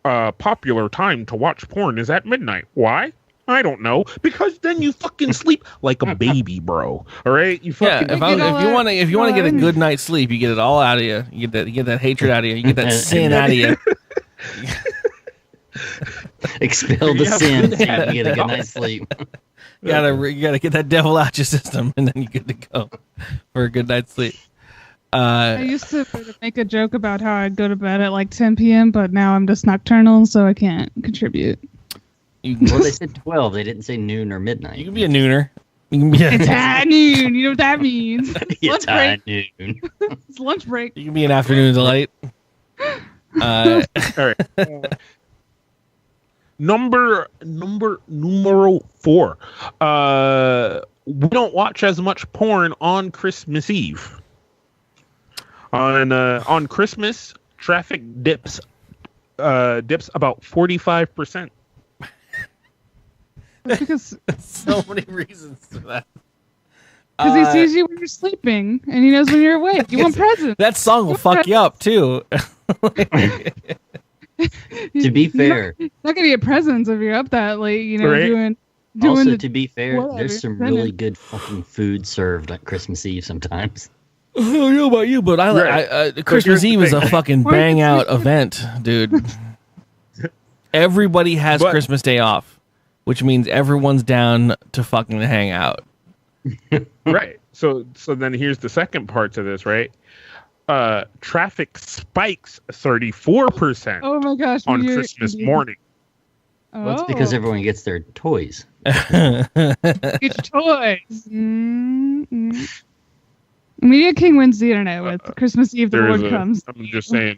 popular time to watch porn is at midnight. Why? I don't know. Because then you fucking sleep like a baby, bro. All right, you fucking if you want to get a good night's sleep, you get it all out of you. You get that hatred out of you. You get that sin out of you. Expel the sin so you can get a good night's sleep. You gotta get that devil out your system, and then you're good to go for a good night's sleep. I used to make a joke about how I'd go to bed at like 10 p.m., but now I'm just nocturnal, so I can't contribute. Well, they said 12. They didn't say noon or midnight. You can be a nooner. You can be it's high noon. You know what that means? It's high noon. It's lunch break. You can be an afternoon delight. All right. Numero 4. We don't watch as much porn on Christmas Eve. On Christmas, traffic dips about 45%. Because so many reasons for that. Because he sees you when you're sleeping, and he knows when you're awake. You want presents. That song will fuck you up too. To be fair, it's not gonna get presents if you're up that late. You know, right? doing. Also, to be fair, there's some really good fucking food served at Christmas Eve sometimes. I don't know about you, but Christmas Eve is a fucking bang out event, dude. Everybody has Christmas Day off, which means everyone's down to fucking hang out. Right. So then here's the second part to this, right? Traffic spikes 34%. Oh my gosh! On Christmas morning. Well, it's because everyone gets their toys. Get your toys. Mm-hmm. Media King wins the internet with Christmas Eve. The Lord comes. I'm just saying,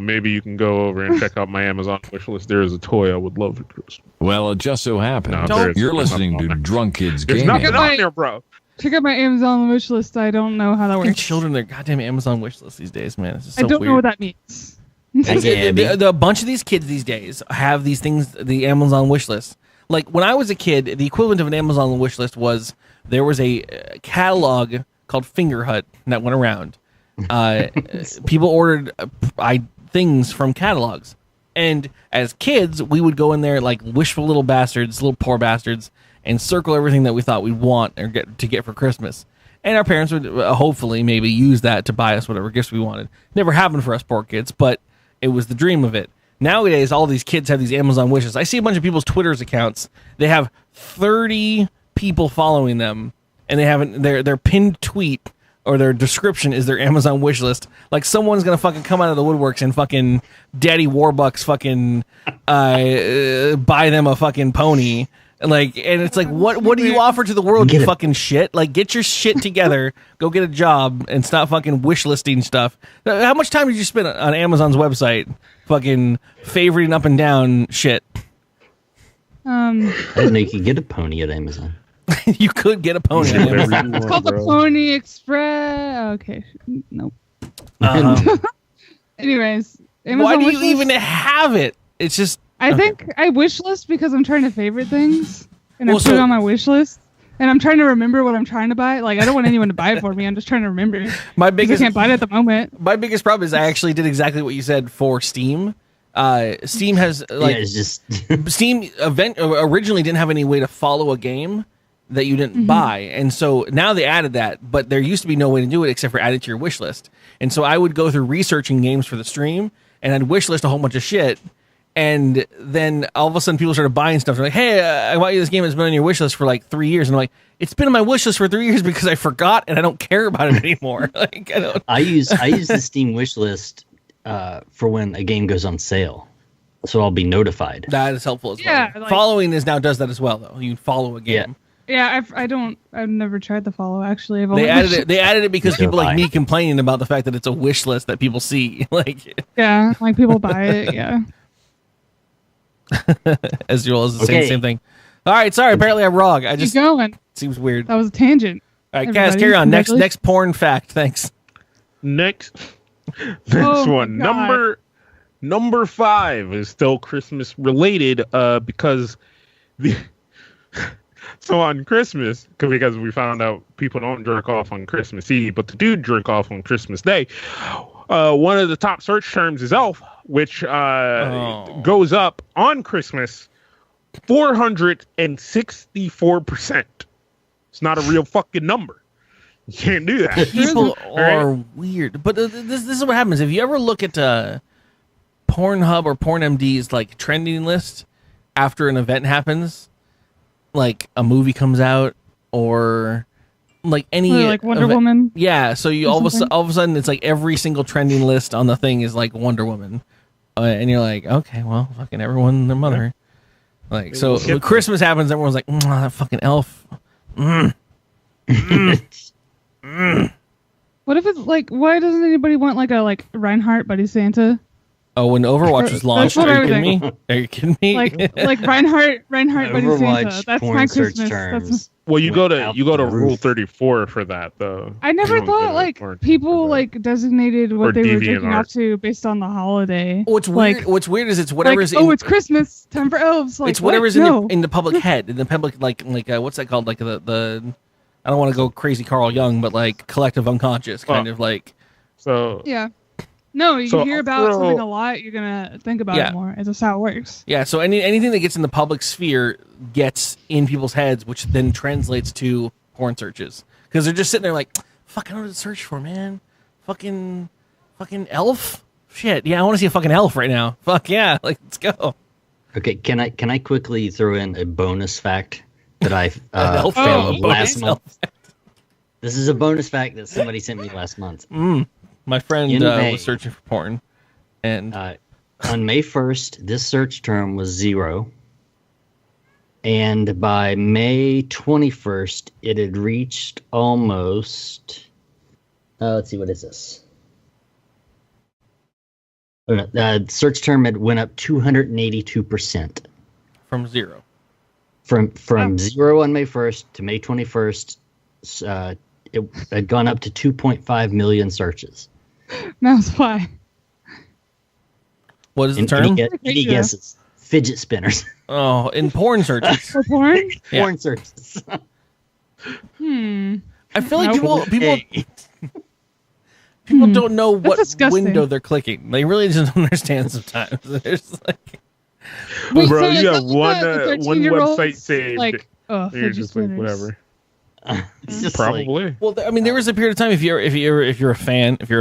maybe you can go over and check out my Amazon wish list. There is a toy I would love for Christmas. Well, it just so happens you're listening to Drunk Kids Gaming. There's nothing on there, bro. Check out my Amazon wish list. I don't know how that works. Children, their goddamn Amazon wish list these days, man. It's so I don't weird. know what that means. A bunch of these kids these days have these things, the Amazon wish list. Like when I was a kid, the equivalent of an Amazon wish list was there was a catalog called Finger Hut that went around. People ordered things from catalogs. And as kids, we would go in there like wishful little bastards, little poor bastards, and circle everything that we thought we'd want or get for Christmas. And our parents would hopefully maybe use that to buy us whatever gifts we wanted. Never happened for us poor kids, but it was the dream of it. Nowadays, all these kids have these Amazon wishes. I see a bunch of people's Twitter's accounts. They have 30 people following them, and they have their pinned tweet or their description is their Amazon wish list. Like someone's gonna fucking come out of the woodworks and fucking Daddy Warbucks fucking buy them a fucking pony. And it's like, what do you offer to the world, you fucking shit? Like, get your shit together, go get a job, and stop fucking wish listing stuff. How much time did you spend on Amazon's website fucking favoriting up and down shit? I didn't know you could get a pony at Amazon. You could get a pony at Amazon. It's called the Pony Express. Okay, nope. Anyways, Amazon why do you even have it? It's just... I think I wish list because I'm trying to favorite things, and I put it on my wish list, and I'm trying to remember what I'm trying to buy. Like I don't want anyone to buy it for me. I'm just trying to remember. I can't buy it at the moment. My biggest problem is I actually did exactly what you said for Steam. Steam has it's just Steam originally didn't have any way to follow a game that you didn't buy, and so now they added that. But there used to be no way to do it except for add it to your wish list. And so I would go through researching games for the stream, and I'd wish list a whole bunch of shit. And then all of a sudden people started buying stuff. They're like, hey, I bought you this game that's been on your wish list for like 3 years. And I'm like, it's been on my wish list for 3 years because I forgot and I don't care about it anymore. I use the Steam wish list for when a game goes on sale. So I'll be notified. That is helpful as well. Yeah, like- Following does that as well though. You follow a game. Yeah, I've never tried the follow actually. They added it because people like me complaining about the fact that it's a wish list that people see. Like yeah, like people buy it. Yeah. As well as the same thing. All right, sorry. Apparently I'm wrong. I just keep going. Seems weird. That was a tangent. All right, guys, carry on. Next porn fact. Thanks. Next Oh one. my God. Number 5 is still Christmas related because so on Christmas, because we found out people don't jerk off on Christmas Eve, but they do jerk off on Christmas Day. One of the top search terms is elf, which goes up on Christmas 464%. It's not a real fucking number. You can't do that. People are weird. But this is what happens. If you ever look at Pornhub or PornMD's like trending list after an event happens, like a movie comes out or like any like Wonder Woman. Yeah, so you all of a sudden it's like every single trending list on the thing is like Wonder Woman. And you're like, okay, well, fucking everyone and their mother. Like, so when Christmas happens, everyone's like, that fucking elf. What if it's like, why doesn't anybody want like a Reinhardt Buddy Santa? Oh, when Overwatch was launched, are you kidding me? Are you kidding me? Like Reinhardt Buddy Santa. That's my Christmas. That's well, you go to Rule 34 for that though. I never thought like people like designated what they were jerking off to based on the holiday. What's weird? What's weird is it's whatever's like, it's Christmas time for elves. Like, it's whatever's in the public head, in the public like what's that called? Like the I don't want to go crazy Carl Jung, but like collective unconscious kind of like. So yeah. No, you hear about something a lot, you're gonna think about it more. It's just how it works. Yeah, so anything that gets in the public sphere gets in people's heads, which then translates to porn searches. Because they're just sitting there like, fuck, I don't know what to search for, man. Fucking elf? Shit, yeah, I want to see a fucking elf right now. Fuck yeah, like, let's go. Okay, can I quickly throw in a bonus fact that I found last month? This is a bonus fact that somebody sent me last month. My friend was searching for porn, and on May 1st, this search term was 0, and by May 21st, it had reached almost. Let's see, what is this? The search term had went up 282%. From 0. From 0 on May 1st to May 21st, it had gone up to 2.5 million searches. That's why. What is the term? Any guesses? Fidget spinners. Oh, in porn searches. For porn? Yeah. Porn searches. I feel like people don't know what window they're clicking. They really just don't understand sometimes. There's like, bro, you have one website saved. Like, you're just like, whatever. Probably. Like, well, I mean, there was a period of time if you're a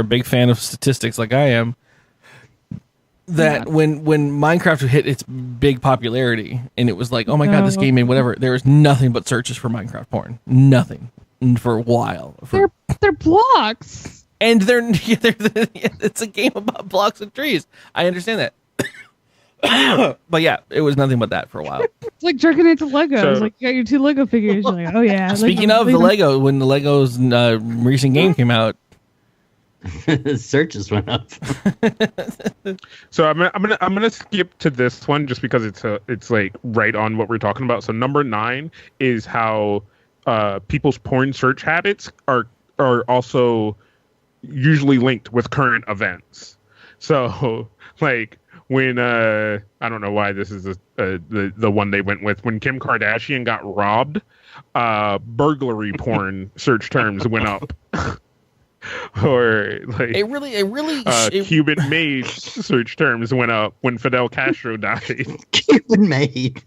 big fan of statistics like I am, that when Minecraft hit its big popularity and it was like, oh my god, this game made whatever, there was nothing but searches for Minecraft porn, nothing for a while. They're blocks, and it's a game about blocks and trees. I understand that. But yeah, it was nothing but that for a while. It's like jerking into Legos. Like you got your 2 Lego figures. You're like, oh yeah. Speaking of the Lego, when the Lego's recent game came out, searches went up. So I'm gonna skip to this one just because it's like right on what we're talking about. So number 9 is how people's porn search habits are also usually linked with current events. So like. When I don't know why this is the one they went with. When Kim Kardashian got robbed, burglary porn search terms went up. Or like Cuban made search terms went up when Fidel Castro died. Cuban made.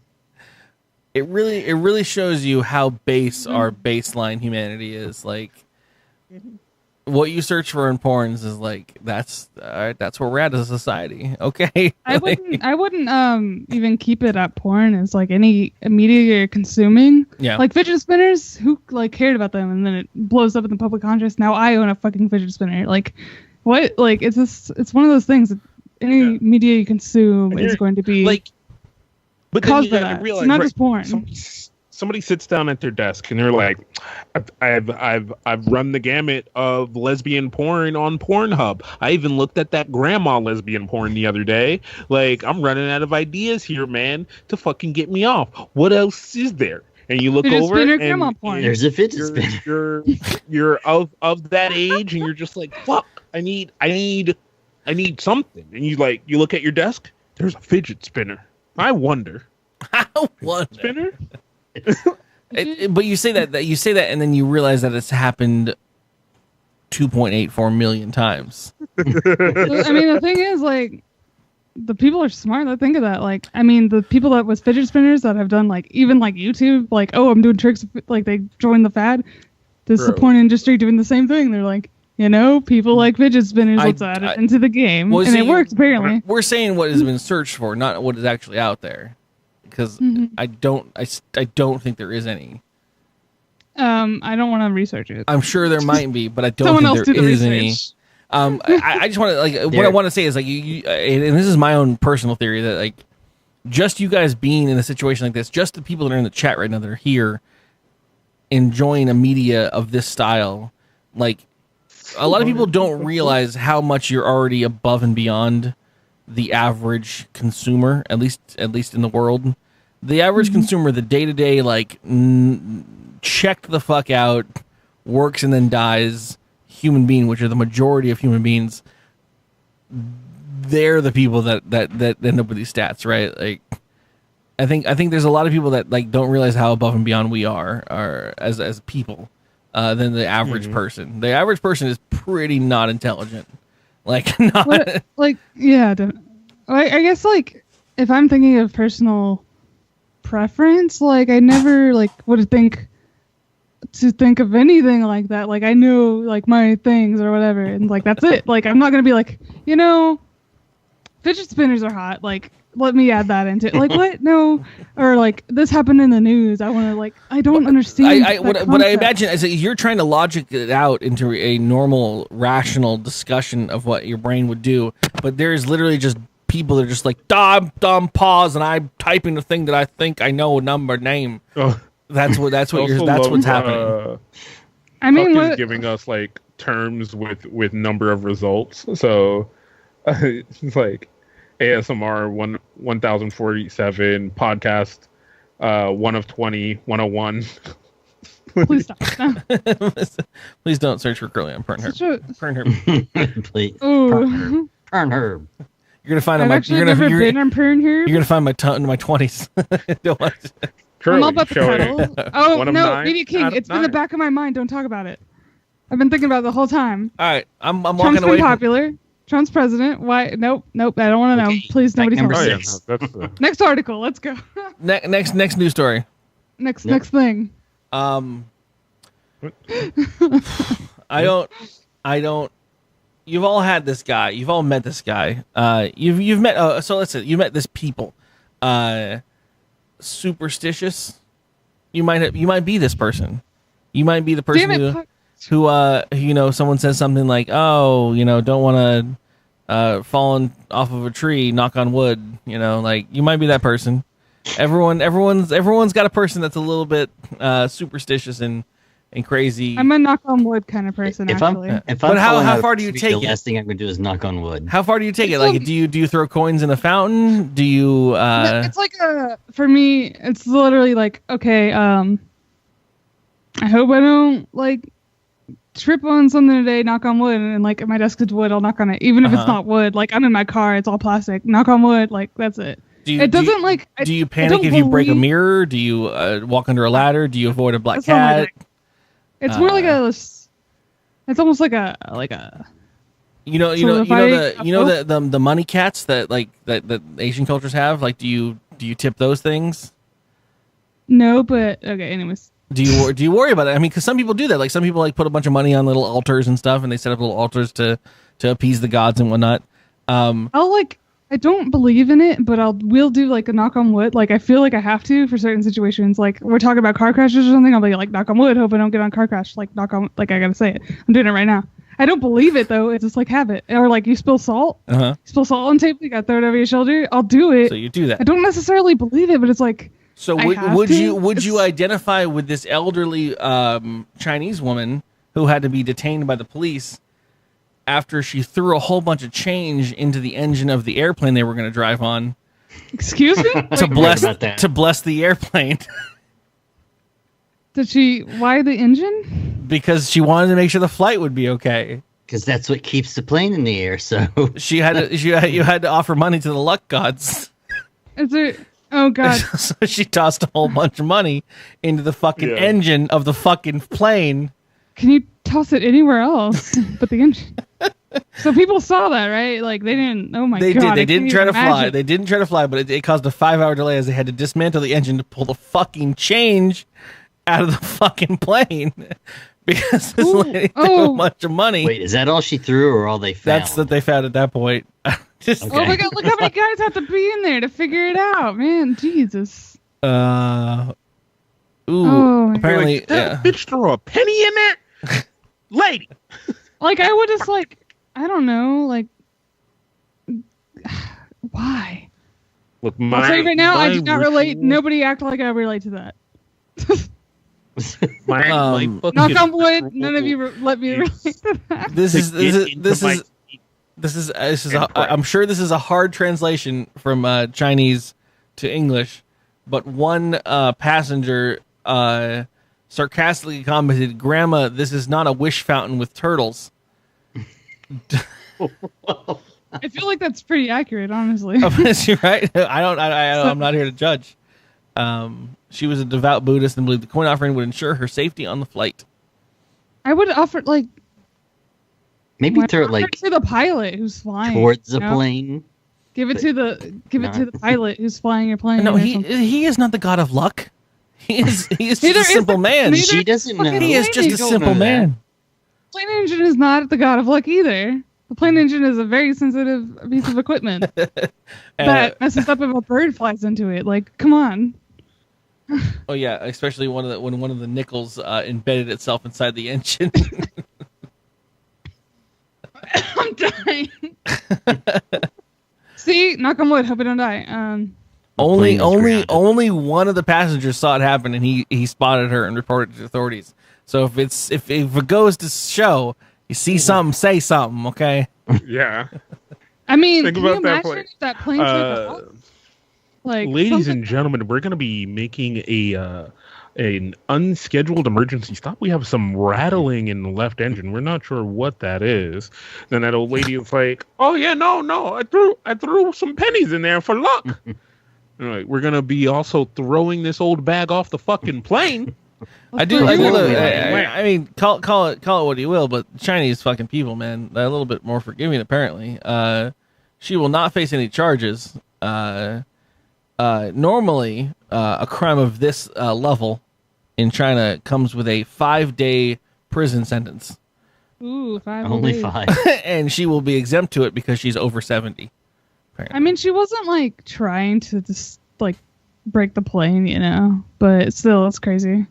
It really shows you how base our baseline humanity is. Like what you search for in porns is like that's where we're at as a society. Okay. I wouldn't even keep it at porn as like any media you're consuming. Yeah. Like fidget spinners, who like cared about them, and then it blows up in the public conscious. Now I own a fucking fidget spinner. Like what? Like it's one of those things. any media you consume is going to be like, but caused by that. It's not just porn. Somebody sits down at their desk and they're like, I've run the gamut of lesbian porn on Pornhub. I even looked at that grandma lesbian porn the other day. Like, I'm running out of ideas here, man, to fucking get me off. What else is there? And you look over and there's a fidget spinner. You're of that age and you're just like, fuck, I need something. And you look at your desk, there's a fidget spinner. I wonder. Spinner? But you say that and then you realize that it's happened 2.84 million times. I mean, the thing is, like, the people are smart that think of that. Like, I mean, the people that was fidget spinners that have done, like, even like YouTube, like, oh, I'm doing tricks, like they joined the fad. This is the porn industry doing the same thing. They're like, you know, people like fidget spinners. Let's add it into the game, and it works apparently. We're saying what has been searched for, not what is actually out there. Because I don't think there is any. I don't want to research it. I'm sure there might be, but I don't think there is any. I just want to what I want to say is you and this is my own personal theory that like just you guys being in a situation like this, just the people that are in the chat right now that are here enjoying a media of this style, like a lot of people don't realize how much you're already above and beyond the average consumer, at least in the world. The average consumer, the day-to-day, like, checked the fuck out, works and then dies human being, which are the majority of human beings, they're the people that end up with these stats, right? Like, I think there's a lot of people that like don't realize how above and beyond we are as people than the average person. The average person is pretty not intelligent. Like, not like, yeah. I guess, like, if I'm thinking of personal preference, like, I never, like, would think of anything like that. Like, I know, like, my things or whatever, and, like, that's it. Like, I'm not gonna be like, you know, fidget spinners are hot. Like, let me add that into it. Like, what? No. Or, like, this happened in the news. I want to, like, I don't understand. What I imagine is that you're trying to logic it out into a normal, rational discussion of what your brain would do, but there's literally just people that are just like, dumb pause, and I'm typing the thing that I think I know name. Oh. That's what's happening. I mean, what giving us like terms with number of results. So it's like ASMR 1047 podcast 1 of 20 101. Please stop. Please don't search for Curly on PernHerb. PernHerb. Please. PernHerb. You're gonna find I've actually never been on PernHerb. You're gonna find my 20s. I'm all about the pedal. Oh no, BB King! It's in the back of my mind. Don't talk about it. I've been thinking about it the whole time. All right, I'm Trump's walking away. Been popular. Trump's president. Why? Nope. I don't want to know. Please, nobody tell me. Next article. Let's go. Next news story. Next thing. I don't. You've all had this guy. You've all met this guy. You've met. So let's say you met this people. Superstitious. You might be this person. You might be the person who you know, someone says something like, oh, you know, don't want to fallen off of a tree, knock on wood. You know, like you might be that person. Everyone's got a person that's a little bit superstitious and crazy. I'm a knock on wood kind of person. If actually. But how far do you take it? The last thing I'm gonna do is knock on wood. How far do you take it? Like, do you throw coins in a fountain? Do you? It's like for me, it's literally like, okay, I hope I don't like trip on something today. Knock on wood, and like if my desk is wood, I'll knock on it, even if it's not wood. Like I'm in my car, it's all plastic. Knock on wood, like that's it. Do you panic if you break a mirror? Do you walk under a ladder? Do you avoid a black cat? It's more like it's almost like a the money cats that Asian cultures have. Like, do you tip those things? No, but okay. Anyways, do you worry about it? I mean, because some people do that. Like some people like put a bunch of money on little altars and stuff, and they set up little altars to appease the gods and whatnot. I don't believe in it, but we'll do like a knock on wood. Like I feel like I have to for certain situations. Like we're talking about car crashes or something. I'll be like knock on wood. Hope I don't get on car crash. Like knock on. Like I gotta say it. I'm doing it right now. I don't believe it though. It's just like have it, or like you spill salt. Uh-huh. Spill salt on tape. You got to throw it over your shoulder. I'll do it. So you do that. I don't necessarily believe it, but it's like. So would you identify with this elderly Chinese woman who had to be detained by the police after she threw a whole bunch of change into the engine of the airplane they were going to drive on? Excuse me? to bless the airplane. Did she? Why the engine? Because she wanted to make sure the flight would be okay. Because that's what keeps the plane in the air. So you had to offer money to the luck gods. Is there? Oh God! So she tossed a whole bunch of money into the fucking engine of the fucking plane. Can you toss it anywhere else but the engine? So people saw that, right? Like they didn't. Oh my God! They did. They didn't try to imagine. fly. They didn't try to fly, but it caused a 5-hour delay as they had to dismantle the engine to pull the fucking change out of the fucking plane because this lady threw a bunch of money. Wait, is that all she threw, or all they found? That's what they found at that point. Oh my God! Look how many guys have to be in there to figure it out, man. Jesus. Apparently, like, bitch throw a penny in there, lady. Like I would just like, I don't know, like, why? Look, I'll tell you right now, I do not relate. Nobody act like I relate to that. Knock on wood. None of you let me relate to that. This is. I'm sure this is a hard translation from Chinese to English, but one passenger sarcastically commented, "Grandma, this is not a wish fountain with turtles." I feel like that's pretty accurate, honestly. You're right. I'm not here to judge. She was a devout Buddhist and believed the coin offering would ensure her safety on the flight. I would offer like. Maybe throw it like to the pilot who's flying towards the plane. Give it to the pilot who's flying your plane. No, he is not the god of luck. He is just a simple man. She doesn't know. He is just a simple man. Plane engine is not the god of luck either. The plane engine is a very sensitive piece of equipment that messes up if a bird flies into it. Like, come on. Oh yeah, especially when one of the nickels embedded itself inside the engine. I'm dying. See, knock on wood. Hope I don't die. Only one of the passengers saw it happen, and he spotted her and reported it to authorities. So if it goes to show, you see something, say something, okay? Yeah. I mean, think can about you that imagine point. if that plane took off? Like, ladies and gentlemen, we're going to be making an unscheduled emergency stop. We have some rattling in the left engine. We're not sure what that is. Then that old lady is like, "Oh yeah, no, I threw some pennies in there for luck." Like, we're gonna be also throwing this old bag off the fucking plane. I mean, call it what you will, but Chinese fucking people, man, they're a little bit more forgiving apparently. She will not face any charges. Normally, a crime of this level in China comes with a 5-day prison sentence. Ooh, 5 Only days. 5. And she will be exempt to it because she's over 70. Apparently. I mean, she wasn't like trying to just like break the plane, you know, but still, it's crazy.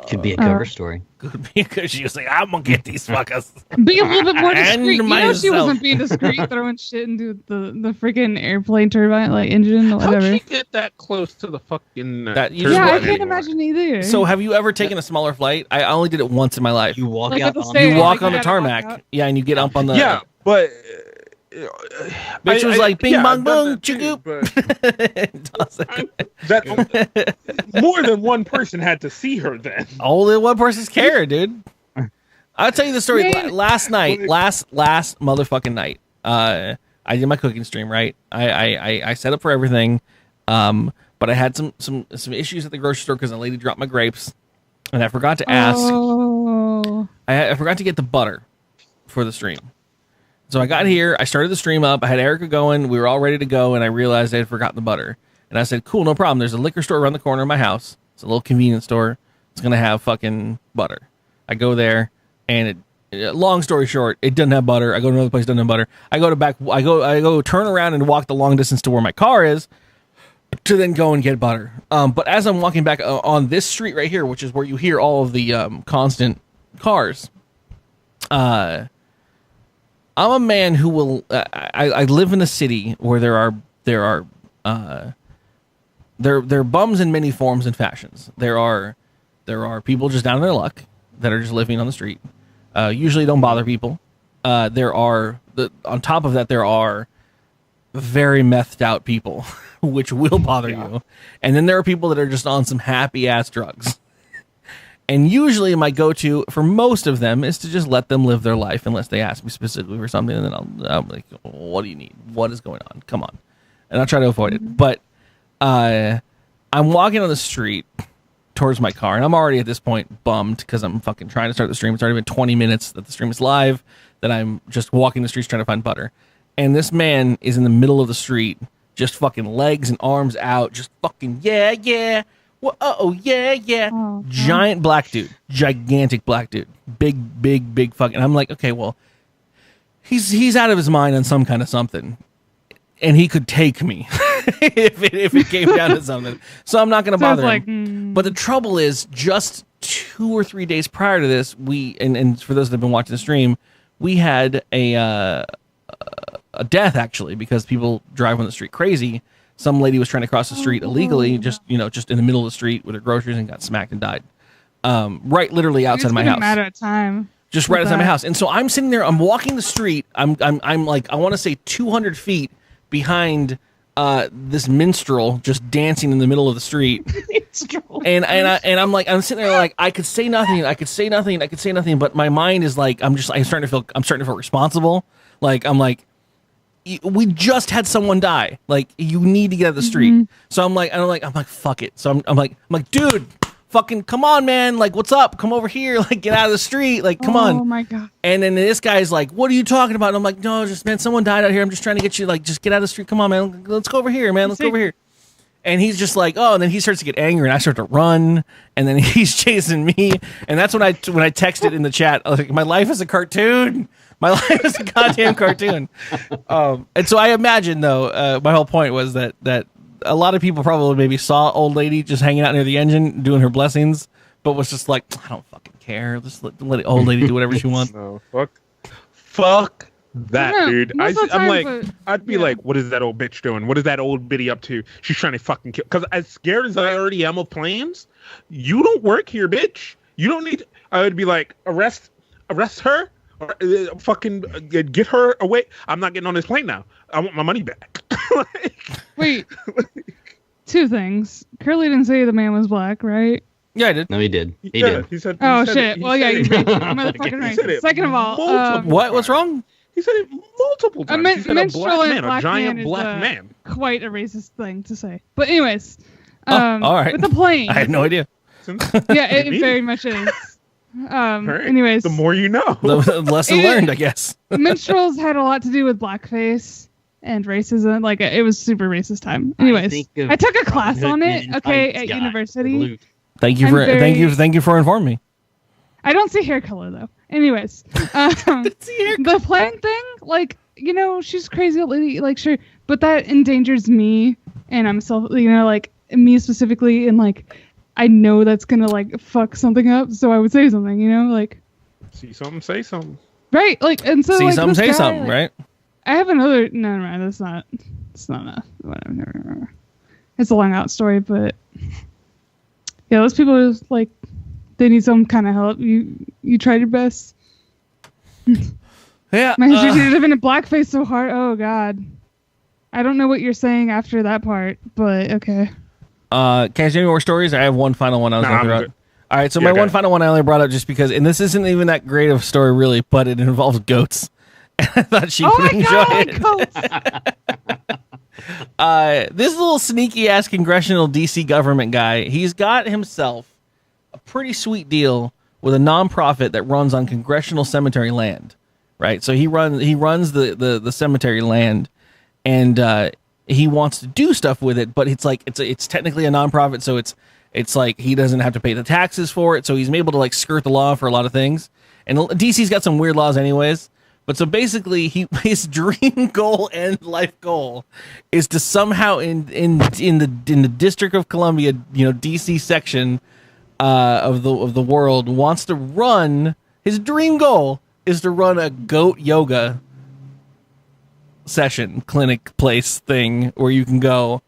Could be a cover story. Could be because she was like, "I'm gonna get these fuckers." Be a little bit more discreet. You know, she myself. wasn't being discreet, throwing shit into the freaking airplane turbine, like engine, or whatever. How'd she get that close to the fucking Yeah, I can't imagine either. So, have you ever taken a smaller flight? I only did it once in my life. You walk Like out at the on stairs. You walk Like, on you the gotta walk tarmac, out. yeah, and you get up on the. Yeah, but Bitch was like, "Bing bong boom, too, chigoop." that more than one person had to see her then. Only one person's care, dude. I'll tell you the story. Last night, last motherfucking night, I did my cooking stream, right? I set up for everything, but I had some issues at the grocery store because a lady dropped my grapes, and I forgot to ask. Oh. I forgot to get the butter for the stream. So I got here, I started the stream up, I had Erica going, we were all ready to go, and I realized I had forgotten the butter. And I said, cool, no problem. There's a liquor store around the corner of my house. It's a little convenience store. It's going to have fucking butter. I go there, and long story short, it doesn't have butter. I go to another place, doesn't have butter. I go turn around and walk the long distance to where my car is to then go and get butter. But as I'm walking back on this street right here, which is where you hear all of the constant cars, I'm a man who will. I live in a city where there are bums in many forms and fashions. There are people just down on their luck that are just living on the street. Usually don't bother people. On top of that, there are very methed out people, which will bother you. And then there are people that are just on some happy ass drugs. And usually my go-to for most of them is to just let them live their life unless they ask me specifically for something. And then I'm like, what do you need? What is going on? Come on. And I'll try to avoid it. But I'm walking on the street towards my car, and I'm already at this point bummed because I'm fucking trying to start the stream. It's already been 20 minutes that the stream is live, that I'm just walking the streets trying to find butter. And this man is in the middle of the street, just fucking legs and arms out, just fucking, yeah. Well, yeah. Oh, giant black dude. Gigantic black dude. Big fucking. I'm like, okay, well, he's out of his mind on some kind of something. And he could take me if it came down to something. So I'm not going to bother him. But the trouble is, just 2 or 3 days prior to this, and for those that have been watching the stream, we had a death, actually, because people drive on the street crazy. Some lady was trying to cross the street illegally, just in the middle of the street with her groceries, and got smacked and died. Right, literally outside of my house. Matter of time. Just right outside my house. And so I'm sitting there, I'm walking the street. I'm like, I want to say 200 feet behind this minstrel just dancing in the middle of the street. and I'm like, I'm sitting there like, I could say nothing, but my mind is like, I'm starting to feel responsible. Like, I'm like, we just had someone die. Like, you need to get out of the street. So I'm like, fuck it. So I'm like, dude, fucking come on, man. Like, what's up? Come over here. Like, get out of the street. Like, come on. Oh my God. And then this guy's like, what are you talking about? And I'm like, no, just, man, someone died out here. I'm just trying to get you, like, just get out of the street. Come on, man. Let's go over here, man. Let's go over here. And he's just like, oh, and then he starts to get angry, and I start to run, and then he's chasing me. And that's when I texted in the chat, I was like, my life is a cartoon. My life is a goddamn cartoon. And so I imagine, though, my whole point was that a lot of people probably maybe saw old lady just hanging out near the engine doing her blessings, but was just like, I don't fucking care. Just let the old lady do whatever she wants. No, fuck that, dude. I'd be like, what is that old bitch doing? What is that old biddy up to? She's trying to fucking kill. Because as scared as I already am of planes, you don't work here, bitch. You don't need. I would be like, arrest her. Or fucking get her away. I'm not getting on this plane now. I want my money back. Wait. Two things. Curly didn't say the man was black, right? Yeah, I did. No, he did. He did. He said. Oh shit. Well, yeah, you did. Motherfucking right. Second of all, what's wrong? He said it multiple times. He said a black man, a giant black man. Quite a racist thing to say. But anyways, all right. With the plane. I had no idea. Yeah, it very much is. Right. Anyways, the more you know. The lesson learned, I guess. Minstrels had a lot to do with blackface and racism. Like, it was super racist time. Anyways, I took a class on it. Okay, at university. Thank you for informing me. I don't see hair color though. Anyways, the plane thing, like, she's crazy old lady, like, sure, but that endangers me, and I'm like me specifically, and like, I know that's gonna like fuck something up, so I would say something, like, see something, say something, right? Like, and so see like, something, say guy, something, like, right? I have another. No, that's not. It's not a. Whatever. It's a long out story, but yeah, those people are just, like, they need some kind of help. You tried your best. Yeah. My history teacher living in blackface so hard. Oh God. I don't know what you're saying after that part, but okay. Can I say any more stories? I have one final one I was going to throw out. All right, so my one final one I only brought up just because, and this isn't even that great of a story really, but it involves goats. And I thought she would enjoy it. This little sneaky ass congressional DC government guy, he's got himself a pretty sweet deal with a nonprofit that runs on congressional cemetery land, right? So he runs the cemetery land, and he wants to do stuff with it, but it's like it's technically a nonprofit, so it's like he doesn't have to pay the taxes for it, so he's able to like skirt the law for a lot of things. And DC's got some weird laws anyways. But so basically, his dream goal and life goal is to somehow in the District of Columbia, DC section of the world, wants to run his dream goal is to run a goat yoga session, clinic place thing where you can go.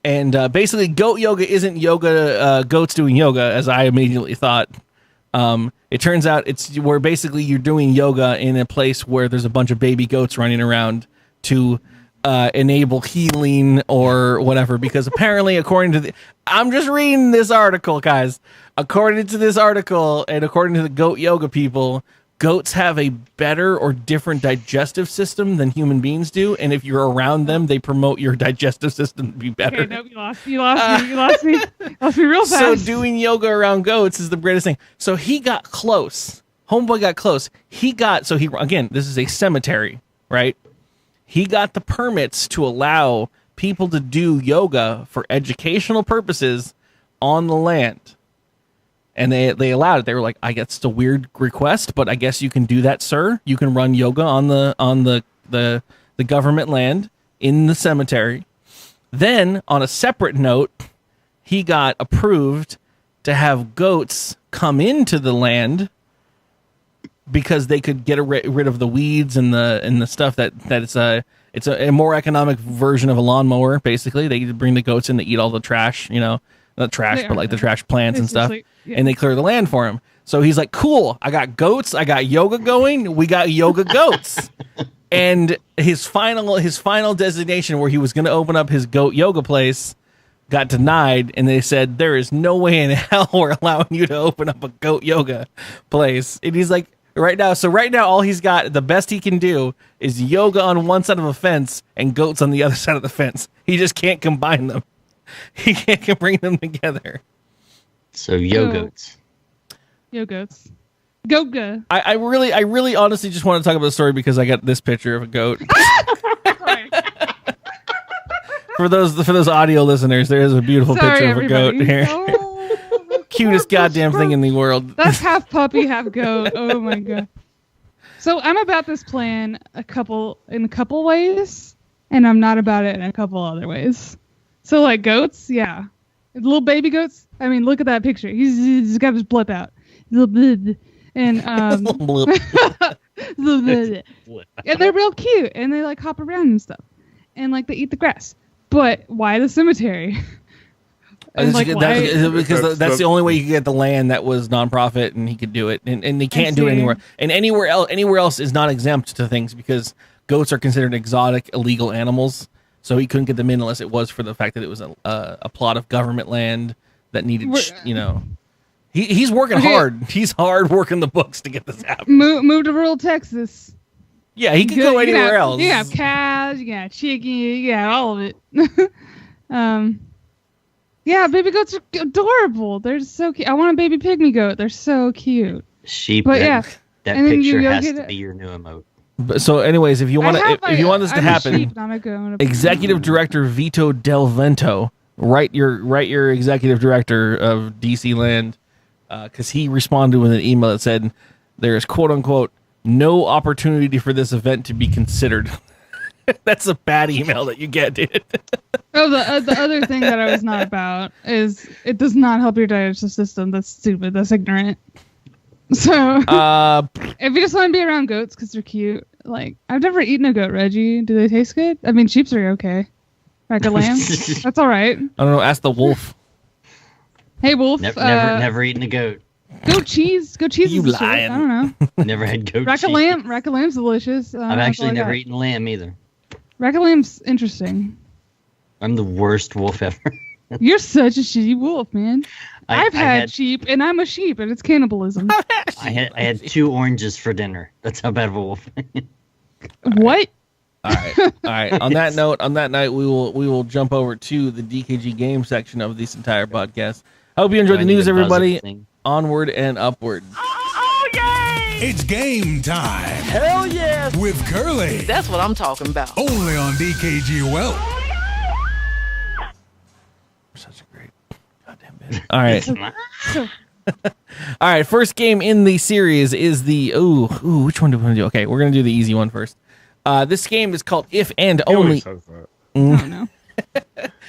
And basically, goat yoga isn't yoga, goats doing yoga, as I immediately thought. It turns out it's where basically you're doing yoga in a place where there's a bunch of baby goats running around to enable healing or whatever. Because apparently, according to I'm just reading this article, guys. According to this article and according to the goat yoga people, goats have a better or different digestive system than human beings do, and if you're around them, they promote your digestive system to be better. Okay, nope, you lost me real fast. So doing yoga around goats is the greatest thing. So he got close. Homeboy got close. Again, this is a cemetery, right? He got the permits to allow people to do yoga for educational purposes on the land. And they allowed it. They were like, I guess it's a weird request, but I guess you can do that, sir. You can run yoga on the government land in the cemetery. Then, on a separate note, he got approved to have goats come into the land because they could get rid of the weeds and the stuff that it's a more economic version of a lawnmower. Basically, they bring the goats in to eat all the trash, not trash, but like the trash plants and stuff. Yeah. And they clear the land for him. So he's like, cool, I got goats, I got yoga going, we got yoga goats. And his final designation where he was going to open up his goat yoga place got denied, and they said, there is no way in hell we're allowing you to open up a goat yoga place. And he's like, right now, all he's got, the best he can do is yoga on one side of a fence and goats on the other side of the fence. He just can't combine them. He can't bring them together. So goats. Goats. Goga. I really honestly just want to talk about the story because I got this picture of a goat. For those audio listeners, there is a beautiful picture of a goat here. Oh, cutest goddamn thing in the world. That's half puppy, half goat. Oh my god. So I'm about this plan in a couple ways, and I'm not about it in a couple other ways. So like goats, yeah. Little baby goats. I mean, look at that picture. He's got his blip out. And and they're real cute, and they like hop around and stuff, and like they eat the grass. But why the cemetery? Because that's the only way you could get the land that was nonprofit, and he could do it, and he can't do it anywhere. And anywhere else is not exempt to things because goats are considered exotic, illegal animals. So he couldn't get them in unless it was for the fact that it was a plot of government land that needed, He's working hard. He's hard working the books to get this happening. Move to rural Texas. Yeah, he could go anywhere else. You have cows, you got chicken, you got all of it. Yeah, baby goats are adorable. They're so cute. I want a baby pygmy goat. They're so cute. Sheep. But that picture has to be your new emote. So, anyways, if you want this to happen, Executive Director Vito Del Vento, write your Executive Director of DC Land, because he responded with an email that said there is quote unquote no opportunity for this event to be considered. That's a bad email that you get, dude. Oh, the other thing that I was not about is it does not help your digestive system. That's stupid. That's ignorant. So, if you just want to be around goats because they're cute, like I've never eaten a goat, Reggie. Do they taste good? I mean, sheeps are okay. Like a lamb, that's all right. I don't know. Ask the wolf. Hey, wolf. Never eaten a goat. Goat cheese. You lying? I don't know. Never had goat cheese. Rack of lamb's delicious. I've actually never eaten lamb either. Rack of lamb's interesting. I'm the worst wolf ever. You're such a shitty wolf, man. I've had sheep, and I'm a sheep, and it's cannibalism. I had 2 oranges for dinner. That's how bad of a wolf I am. What? All right. On that night, we will jump over to the DKG game section of this entire podcast. I hope you enjoyed the news, everybody. Onward and upward. Oh, yay! It's game time. Hell yeah! With Curly. That's what I'm talking about. Only on dkgWELP. Such a great goddamn bit. All right. All right. First game in the series is the which one do we want to do? Okay, we're gonna do the easy one first. This game is called If and Only. Oh no.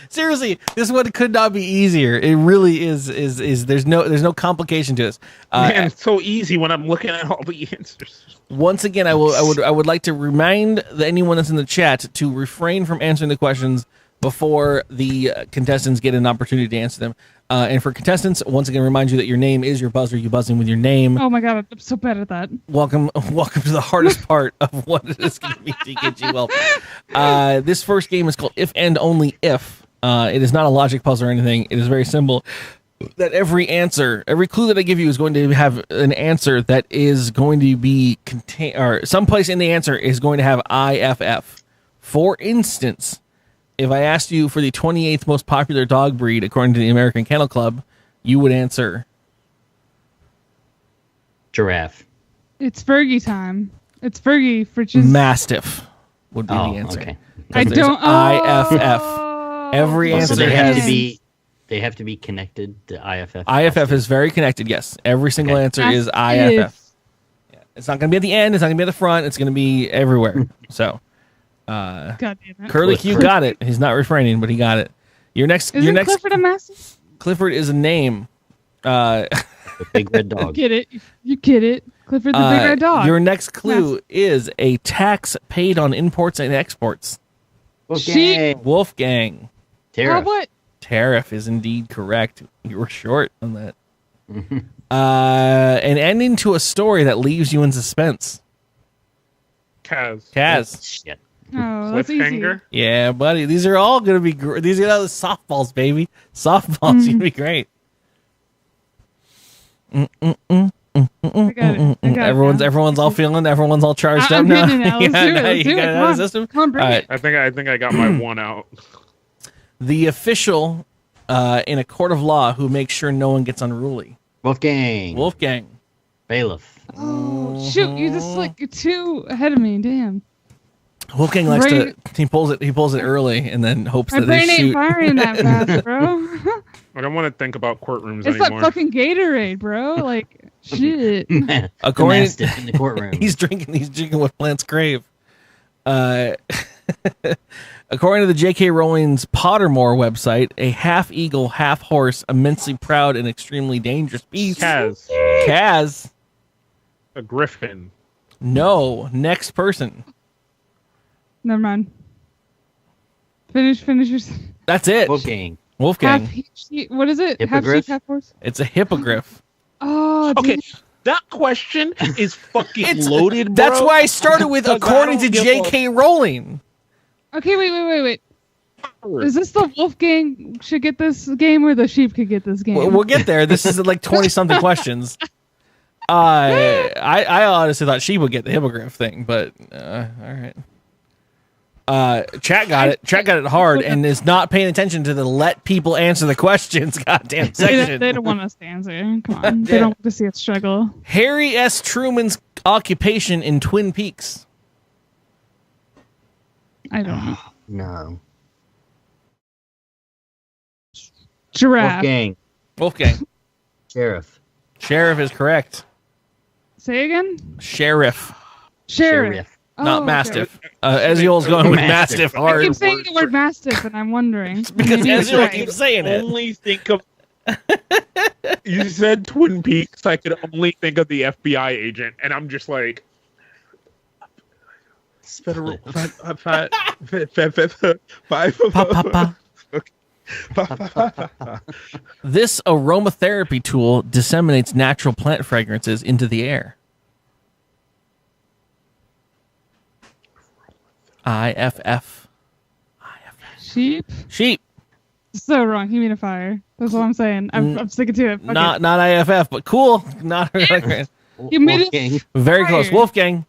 Seriously, this one could not be easier. It really is. There's no complication to this. Man, it's so easy when I'm looking at all the answers. Once again, I would like to remind anyone that's in the chat to refrain from answering the questions before the contestants get an opportunity to answer them. And for contestants, once again, remind you that your name is your buzzer. You buzz in with your name. Oh my god, I'm so bad at that. Welcome to the hardest part of what it is going to be, dkgWELP. This first game is called If and Only If. It is not a logic puzzle or anything. It is very simple. That every clue that I give you is going to have an answer that is going to be contained, or someplace in the answer is going to have IFF. For instance, if I asked you for the 28th most popular dog breed according to the American Kennel Club, you would answer giraffe. It's Fergie time. It's Fergie for just Mastiff would be the answer. Okay. I don't. IFF. Every answer they have to be connected to IFF. IFF is very connected. Yes, every single answer is IFF. Yeah. It's not going to be at the end. It's not going to be at the front. It's going to be everywhere. So. God damn it. Curly Q got it. He's not refraining, but he got it. Your Isn't next Clifford a mastiff? Clifford is a name. The big red dog. Get it? You get it? Clifford the big red dog. Your next clue is a tax paid on imports and exports. Wulfegang. Tariff. What? Tariff is indeed correct. You were short on that. An ending to a story that leaves you in suspense. Kaz. Shit. Oh, that's easy. Cliffhanger. Yeah, buddy. These are all going to be these are all the softballs, baby. Softballs. You're going to be great. I got it. Everyone's all feeling. Everyone's all charged up I'm now. getting it now. Let's do it. Got it out of the system. Come on, bring it. I think I got my one out. The official in a court of law who makes sure no one gets unruly. Wulfegang. Bailiff. Oh shoot! You just you're two ahead of me. Damn. Wulfegang likes to. He pulls it early and then hopes My that they brain ain't shoot. firing that fast, bro. I don't want to think about courtrooms It's anymore. that fucking Gatorade, bro. Like shit. According mastiff in the courtroom. He's drinking what plants crave. According to the J.K. Rowling's Pottermore website, a half eagle, half horse, immensely proud and extremely dangerous beast. Kaz. A griffin. No. Next person. Never mind. Finish your. That's it. Wulfegang. What is it? Half sheep, half horse. It's a hippogriff. Oh, okay. That question is fucking loaded, bro. That's why I started with according to J.K. Rowling. Okay, wait. Is this the Wulfegang should get this game or the sheep could get this game? We'll get there. This is like 20-something questions. I honestly thought she would get the hippogriff thing, but all right. Chat got it. Chat got it hard and is not paying attention to the let people answer the questions goddamn section. They don't want us to answer. Come on. They don't want to see us struggle. Harry S. Truman's occupation in Twin Peaks. I don't know. No. Giraffe. Wulfegang. Sheriff. Sheriff is correct. Say again? Sheriff. Oh, Not Mastiff. Ezreal's going with Mastiff hard. I keep saying the word Mastiff, and I'm wondering. Because Ezreal keeps saying it. Only think of. You said Twin Peaks. I could only think of the FBI agent, and I'm just like. Federal. This aromatherapy tool disseminates natural plant fragrances into the air. IFF. Sheep. So wrong. Humidifier. That's what I'm saying. I'm sticking to it. Not IFF, but cool. Not Wulfegang. Very close. Wulfegang.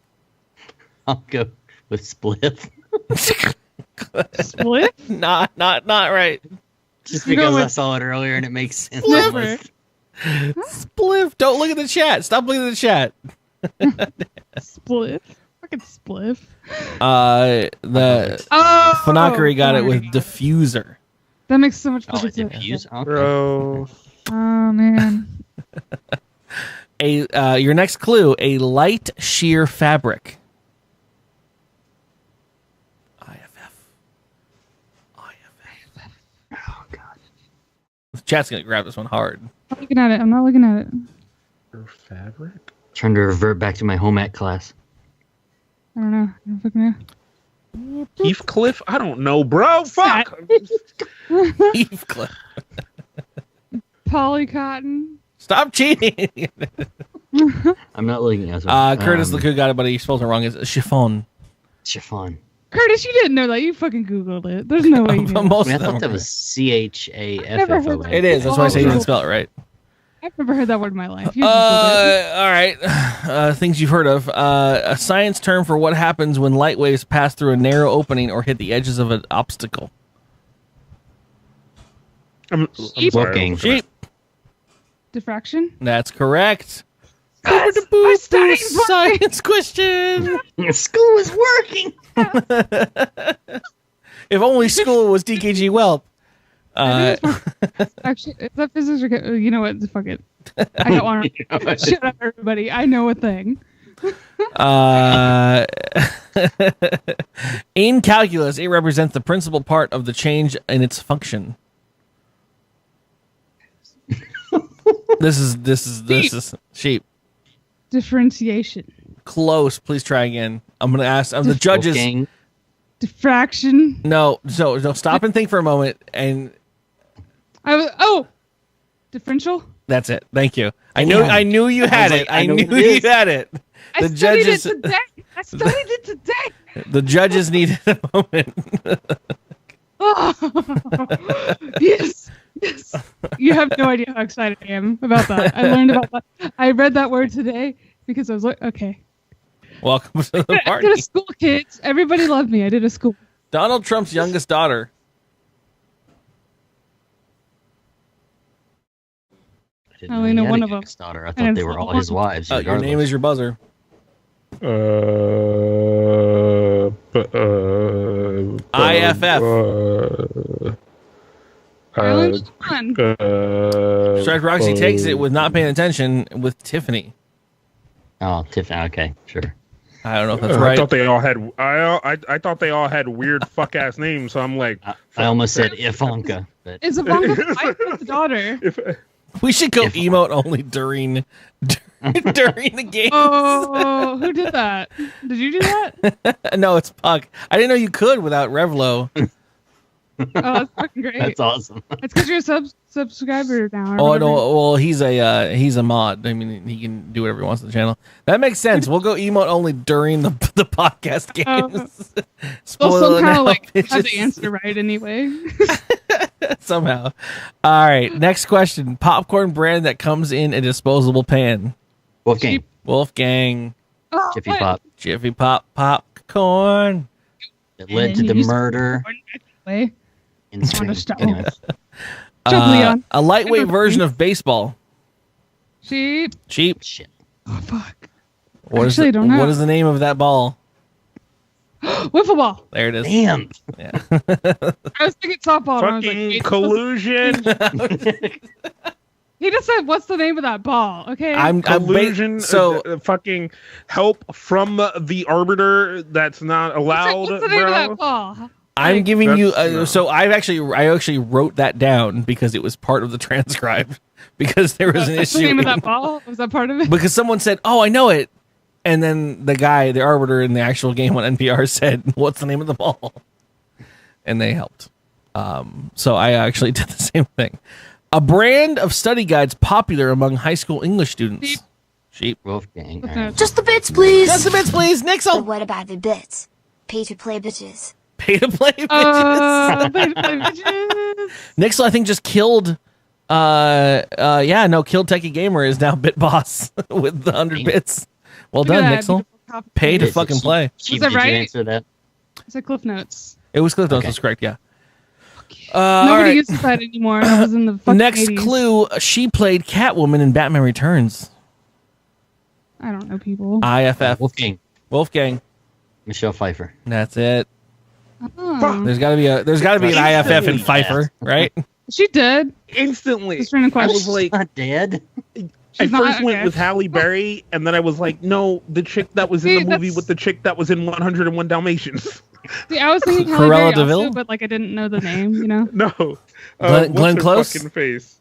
I'll go with Spliff. Spliff? Not right. Just because I saw it earlier and it makes sense. Spliff. Don't look at the chat. Stop looking at the chat. Spliff. Fucking Spliff. The Fanakari got it with diffuser. That makes so much fucking sense. Diffuse? Bro. Oh man. Your next clue: a light sheer fabric. Chat's gonna grab this one hard. I'm looking at it. I'm not looking at it. Fabric. Trying to revert back to my home ec class. I don't know. I don't fucking know. Heathcliff? I don't know, bro. Fuck. Heathcliff. Polycotton. Stop cheating. I'm not looking at it. Curtis the Cook got it, but he spelled it wrong. It's chiffon. Chiffon. Curtis, you didn't know that. You fucking Googled it. There's no way you knew. Most I of them thought that was CHAFFO. It is. That's why I say you didn't spell it right. I've never heard that word in my life. You Googled it. All right. Things you've heard of. A science term for what happens when light waves pass through a narrow opening or hit the edges of an obstacle. I'm sorry. Sheep. Diffraction. That's correct. My study's Science question. School is working. If only school was dkgWELP. Actually, is that physics or you know what? Fuck it. I don't want to shut up, everybody. I know a thing. In calculus, it represents the principal part of the change in its function. This is sheep. Differentiation. Close. Please try again. I'm gonna ask. The judges. Wulfegang. Diffraction. No. Stop and think for a moment. And differential. that's it. Thank you. I knew you had it. I knew you had it. I studied it today. The judges needed a moment. Yes. You have no idea how excited I am about that. I learned about that. I read that word today because I was like, okay. Welcome to the I party. did a school, kids. Everybody loved me. I did a school. Donald Trump's youngest daughter. I only know one of them. Daughter. I thought they were all his wives. Your name is your buzzer. IFF. Strike Roxy takes it with not paying attention with Tiffany. Oh, Tiffany. Okay, sure. I don't know if that's right. I thought they all had. I thought they all had weird fuck ass names. So I'm like, I almost said Ivanka. But... Is Ivanka the daughter? We should go emote only during the game. Oh, who did that? Did you do that? No, it's Puck. I didn't know you could without Revlo. Oh, that's fucking great. That's awesome. It's because you're a subscriber now. Oh, no. Well, he's a mod. I mean, he can do whatever he wants to the channel. That makes sense. We'll go emote only during the podcast games. Well, somehow have the answer right anyway. Somehow. All right. Next question. Popcorn brand that comes in a disposable pan. Wulfegang. Wulfegang. Oh, Jiffy Pop. Jiffy Pop popcorn. It led to the murder. Anyway. Anyway. A lightweight version of baseball. Sheep. Shit. Oh, fuck. What is I don't know. What is the name of that ball? Wiffle ball. There it is. Damn. Yeah. I was thinking softball. fucking collusion. He just said, "What's the name of that ball?" Okay. Collusion. Fucking help from the arbiter. That's not allowed. What's the name of that ball? I'm giving you. So I actually wrote that down because it was part of the transcribe. Because there was an issue. What's the name of that ball? Was that part of it? Because someone said, "Oh, I know it," and then the guy, the arbiter in the actual game on NPR said, "What's the name of the ball?" And they helped. So I actually did the same thing. A brand of study guides popular among high school English students. Sheep. Wulfegang. Right. Just the bits, please. Just the bits, please. Nixel. But what about the bits? Pay to play bitches. Pay to play bitches. Pay to play bitches. Nixel, I think, just killed. Killed Techie Gamer is now Bit Boss with the 100 bits. Well done, Nixel. Pay to fucking play. Was that right? Did you answer that? It's a Cliff Notes. It was Cliff Notes. That's correct. Yeah. Nobody uses that anymore. That was in the fucking Next 80s. clue: she played Catwoman in Batman Returns. I don't know people. IFF. Wulfegang. Michelle Pfeiffer. That's it. Oh. There's got to be an IFF in Pfeiffer, right? She did. Instantly. I was like, not dead. I first went with Halle Berry, and then I was like, no, the chick that was in the movie with the chick that was in 101 Dalmatians. See, I was thinking Halle Cruella Berry de Vil? also, but like I didn't know the name, you know? No. Glenn what's her Close? fucking face?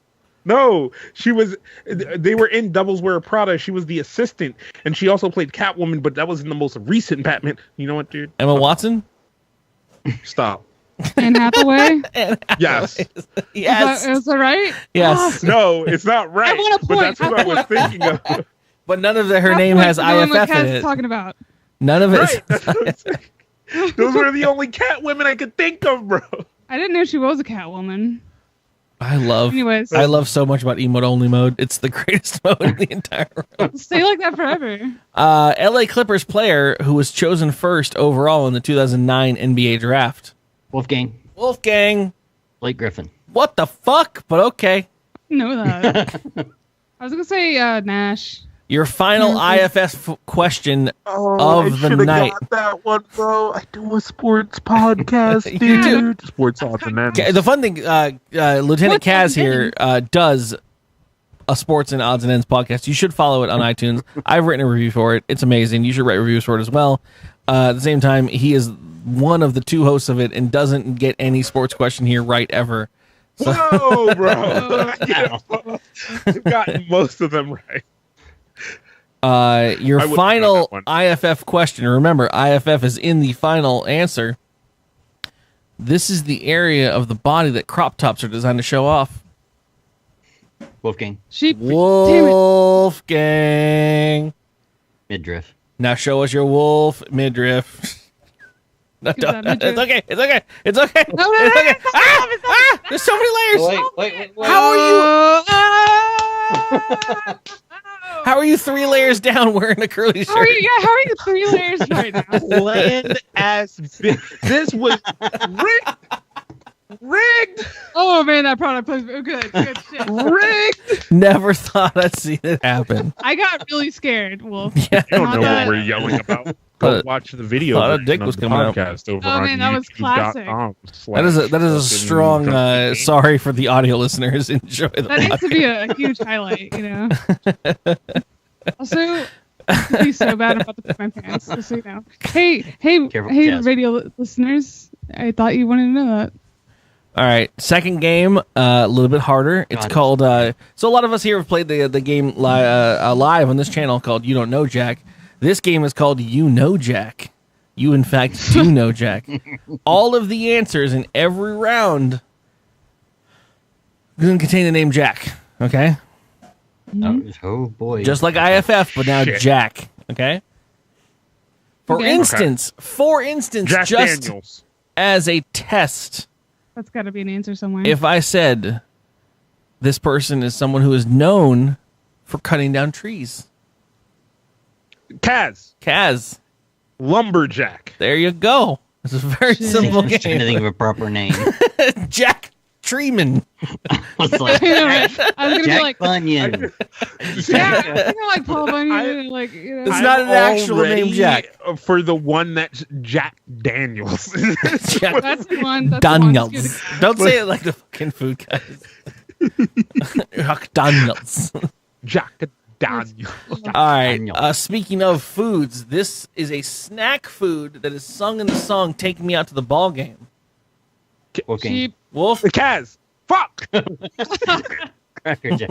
No, she was. They were in Devils Wear Prada. She was the assistant, and she also played Catwoman. But that was in the most recent Batman. You know what, dude? Emma Watson? Stop. Anne Hathaway? Yes. Yes. Is that right? Yes. No, it's not right. I want a But point. that's what I was thinking of. But none of her name has Knowing what IFF in Kaz's it. talking about. None of it. Right. That's what I'm saying. Those were the only Catwomen I could think of, bro. I didn't know she was a Catwoman. Anyways. I love so much about emote only mode. It's the greatest mode in the entire world. Stay like that forever. LA Clippers player who was chosen first overall in the 2009 NBA draft. Wulfegang. Blake Griffin. What the fuck? But okay. Know that. I was gonna say Nash. Your final IFS question of the night. Got that one, bro. I do a sports podcast, dude. Sports odds and ends. The fun thing, Lieutenant Kaz here does a sports and odds and ends podcast. You should follow it on iTunes. I've written a review for it. It's amazing. You should write reviews for it as well. At the same time, he is one of the two hosts of it and doesn't get any sports question here right ever. So. Whoa, bro. You've gotten most of them right. Your final IFF question. Remember, IFF is in the final answer. This is the area of the body that crop tops are designed to show off. Wulfegang. Wulfegang. Midriff. Now show us your wolf midriff. No, it's okay. It's okay. It's okay. No, it's okay. There's so many layers. Wait. How are you? How are you 3 layers down wearing a curly shirt? How are you 3 layers right now? Bland ass bitch. This was rigged. Oh man, that product placement. Good shit. Rigged. Never thought I'd see it happen. I got really scared, Wolf. Yeah. I don't know what we're yelling about. Go watch the video. Thought a dick was coming out. Over Oh man, that was classic. That is a strong. Sorry for the audio listeners. Enjoy the. That needs to be a huge highlight, you know. Also, I'd be so bad about to put my pants. Just so you know. Hey, radio listeners! I thought you wanted to know that. All right, second game, a little bit harder. It's called. So a lot of us here have played the game live on this channel called You Don't Know Jack. This game is called You Know Jack. You, in fact, do know Jack. All of the answers in every round are going to contain the name Jack. Okay? Oh, boy. Just like IFF, but now Jack. Okay? For instance, Jack just Daniels. As a test, That's got to be an answer somewhere. if I said this person is someone who is known for cutting down trees. Kaz. Lumberjack. There you go. It's a very simple game. I'm trying to think of a proper name. Jack Treeman. I was like, I was gonna be Jack like, Bunyan. yeah, I think I like Paul Bunyan, like you know. It's not an actual name, Jack. For the one that's Jack Daniels. Jack That's the one. That's Daniels. The one. Don't say it like the fucking food guys. Jack Daniels. Jack Daniels. All right. Speaking of foods, this is a snack food that is sung in the song "Take Me Out to the Ball Game." Sheep. Wolf. Kaz. Fuck. Cracker Jack.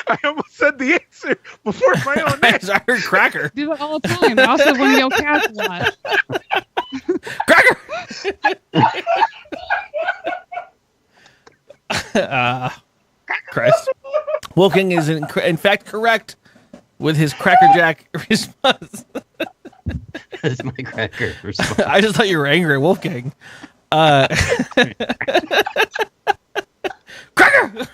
I almost said the answer before my own name. I heard cracker. Do it all the time. I also want to yell cats a lot. Cracker. Christ. Wulfegang is in fact correct with his Cracker Jack response. That's my cracker response. I just thought you were angry at Wulfegang. Cracker!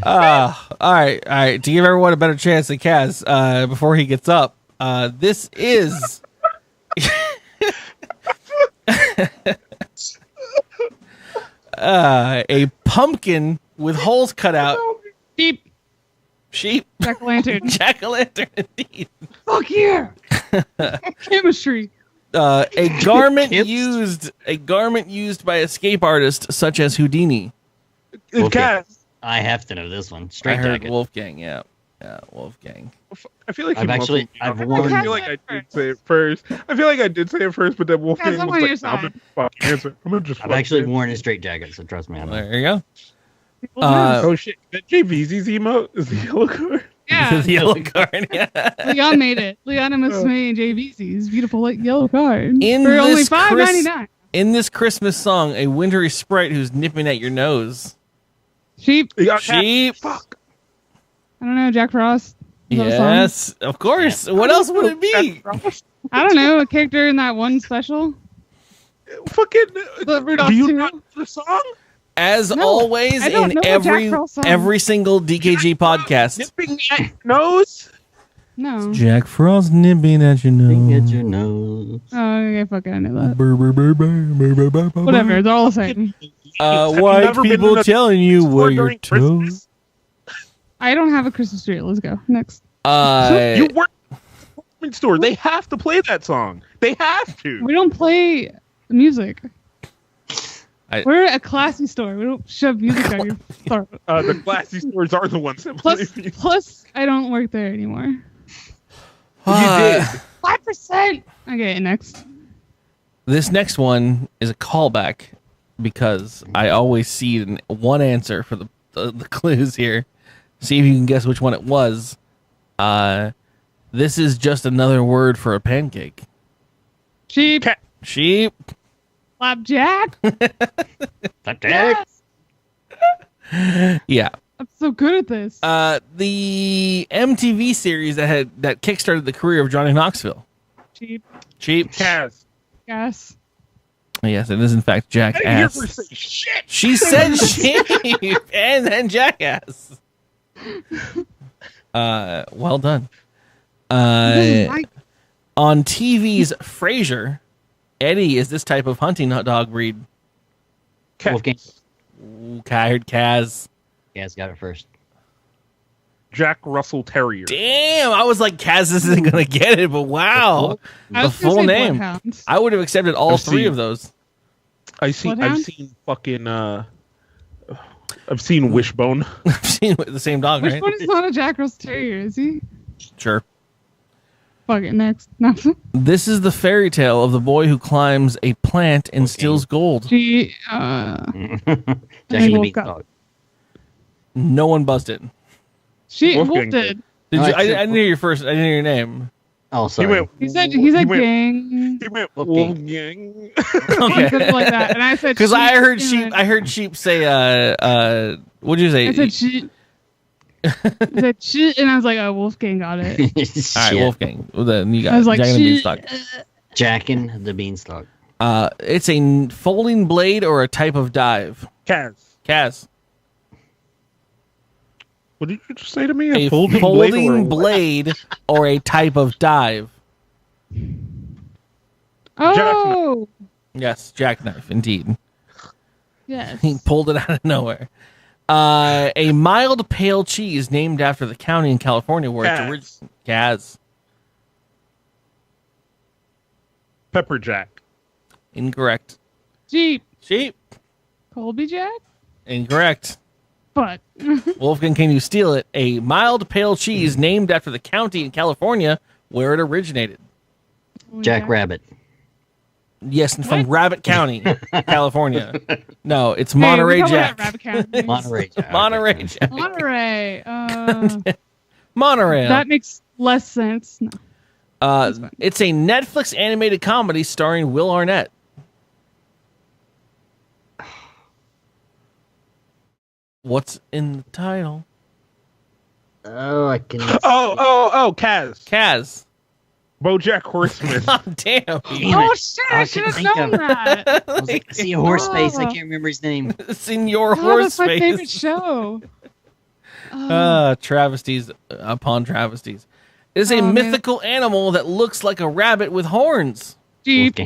All right. To give everyone a better chance than Kaz, before he gets up, this is a pumpkin with holes cut out. Sheep. Jack-o'-lantern. Jack-o'-lantern, indeed. Fuck yeah! Chemistry. A garment used by escape artists such as Houdini. Kaz. I have to know this one. I Straight heard jacket. Wulfegang, yeah. Wulfegang. I feel like I've warned. I feel like I did say it first. but then Wulfegang was like, "I'm gonna answer. I've actually worn a straight jacket, so trust me. There you go. Oh shit! That JVZ's emote is the yellow card. Yeah, the yellow card. Yeah. Leon made it. Leon Miss May and JVC's beautiful like yellow card In for only this $5.99. In this Christmas song, a wintry sprite who's nipping at your nose. Sheep. Sheep. Fuck. I don't know. Jack Frost. Is that a song? Yes, of course. What else would it be? I don't know. A character in that one special. Fucking. Rudolph Do you 2? not know the song? As No, always, I don't in know a Jack Frost song. every single DKG podcast. Nipping at nose. No. Jack Frost nipping at your nose. At your nose. Oh, okay, fuck it. I knew that. Whatever. It's all the same. White people telling you where your toes. I don't have a Christmas tree. Let's go. Next. You work at a department store. They have to play that song. They have to. We don't play music. We're a classy store. We don't shove music on your throat. The classy stores are the ones that play music. Plus, I don't work there anymore. You did. 5%. Okay, next. This next one is a callback because I always see one answer for the clues here. See if you can guess which one it was. This is just another word for a pancake. Sheep. Sheep. Flapjack. Flapjack. Yeah. I'm so good at this. The MTV series that kickstarted the career of Johnny Knoxville. Sheep. Kaz. Yes. Yes, it is in fact Jackass. Shit. She said sheep and then Jackass. Well done. On TV's Frasier, Eddie is this type of hunting dog breed. Wolfgang. I heard Kaz. Kaz got it first. Jack Russell Terrier. Damn, I was like, Kaz isn't going to get it, but wow. The full name. I would have accepted all three of those. I've seen fucking I've seen Wishbone. I've seen the same dog, right? Wishbone is not a Jack Russell Terrier, is he? Sure. Fuck it, next. No. This is the fairy tale of the boy who climbs a plant and steals gold. Jack and the Beanstalk. No one buzzed it. Wolf did. Did you? I didn't hear your first. I didn't hear your name. Oh, sorry. He said gang. He went Wolfgang. Okay. Like that. And I said because I heard sheep. I heard sheep say. What'd you say? I said sheep. I said shit, and I was like, "Oh, Wolfgang got it." All right, Wolfgang. Well, then you got I was like, Jack and the Beanstalk. Jack and the Beanstalk. It's a folding blade or a type of dive. Kaz. What did you just say to me? A folding blade or a type of dive. Oh. Yes, jackknife, indeed. Yes. He pulled it out of nowhere. A mild pale cheese named after the county in California where it's original. Kaz. Pepper Jack. Incorrect. Sheep. Colby Jack. Incorrect. But Wolfgang, can you steal it? A mild pale cheese named after the county in California where it originated. Jack Rabbit. Yes, and from Rabbit County, California. No, it's Monterey Jack. Monterey Jack. Monterey Jack. Monterey. Monorail. That makes less sense. No. It's a Netflix animated comedy starring Will Arnett. What's in the title? Oh, I can. Oh, Kaz. BoJack Horseman. Oh, damn. Oh, shit. I should have known that. I was like, I see a horse face. I can't remember his name. Senor Horse That's my Face. favorite show. Travesties upon travesties. It is a mythical animal that looks like a rabbit with horns. Jeep.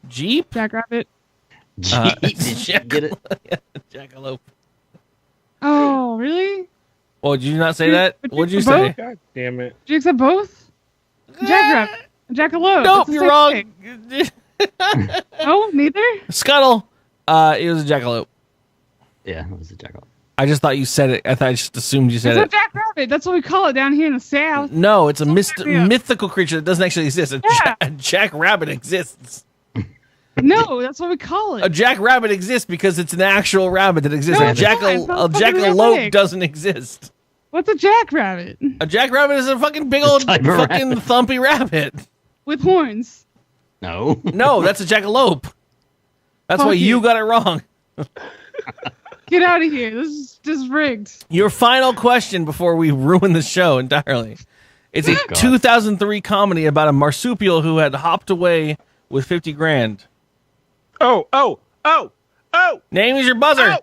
Jack Rabbit. Get it? Jackalope. Oh, really? Oh, did you not say that? What'd you say? God damn it. Did you accept both? Jack Rabbit. Jackalope. Nope, you're wrong. No, neither? Scuttle. It was a jackalope. Yeah, it was a jackalope. I just thought you said it. I just assumed you said It's it. a jackrabbit. That's what we call it down here in the South. No, it's a mythical creature that doesn't actually exist. A jackrabbit exists. No, that's what we call it. A jackrabbit exists because it's an actual rabbit that exists. No, a it's not. It's not fucking jackalope realistic. doesn't exist. What's a jackrabbit? A jackrabbit is a fucking big old type of fucking thumpy rabbit. With horns. No. No, that's a jackalope. That's why you got it wrong. Get out of here. This is just rigged. Your final question before we ruin the show entirely. It's a 2003 comedy about a marsupial who had hopped away with 50 grand. Oh. Name is your buzzer.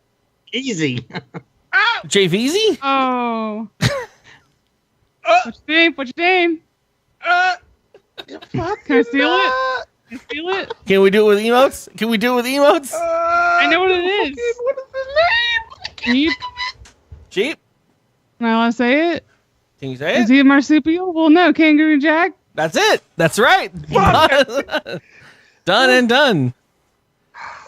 Easy. JVZ? Oh. What's your name? What's your name? Can I steal it? Can I steal it? Can we do it with emotes? I know what it is. What is his name? Sheep. Sheep? Am I allowed to say it? Can you say Is it? he a marsupial? Well, no. Kangaroo Jack. That's it. That's right. Done and done.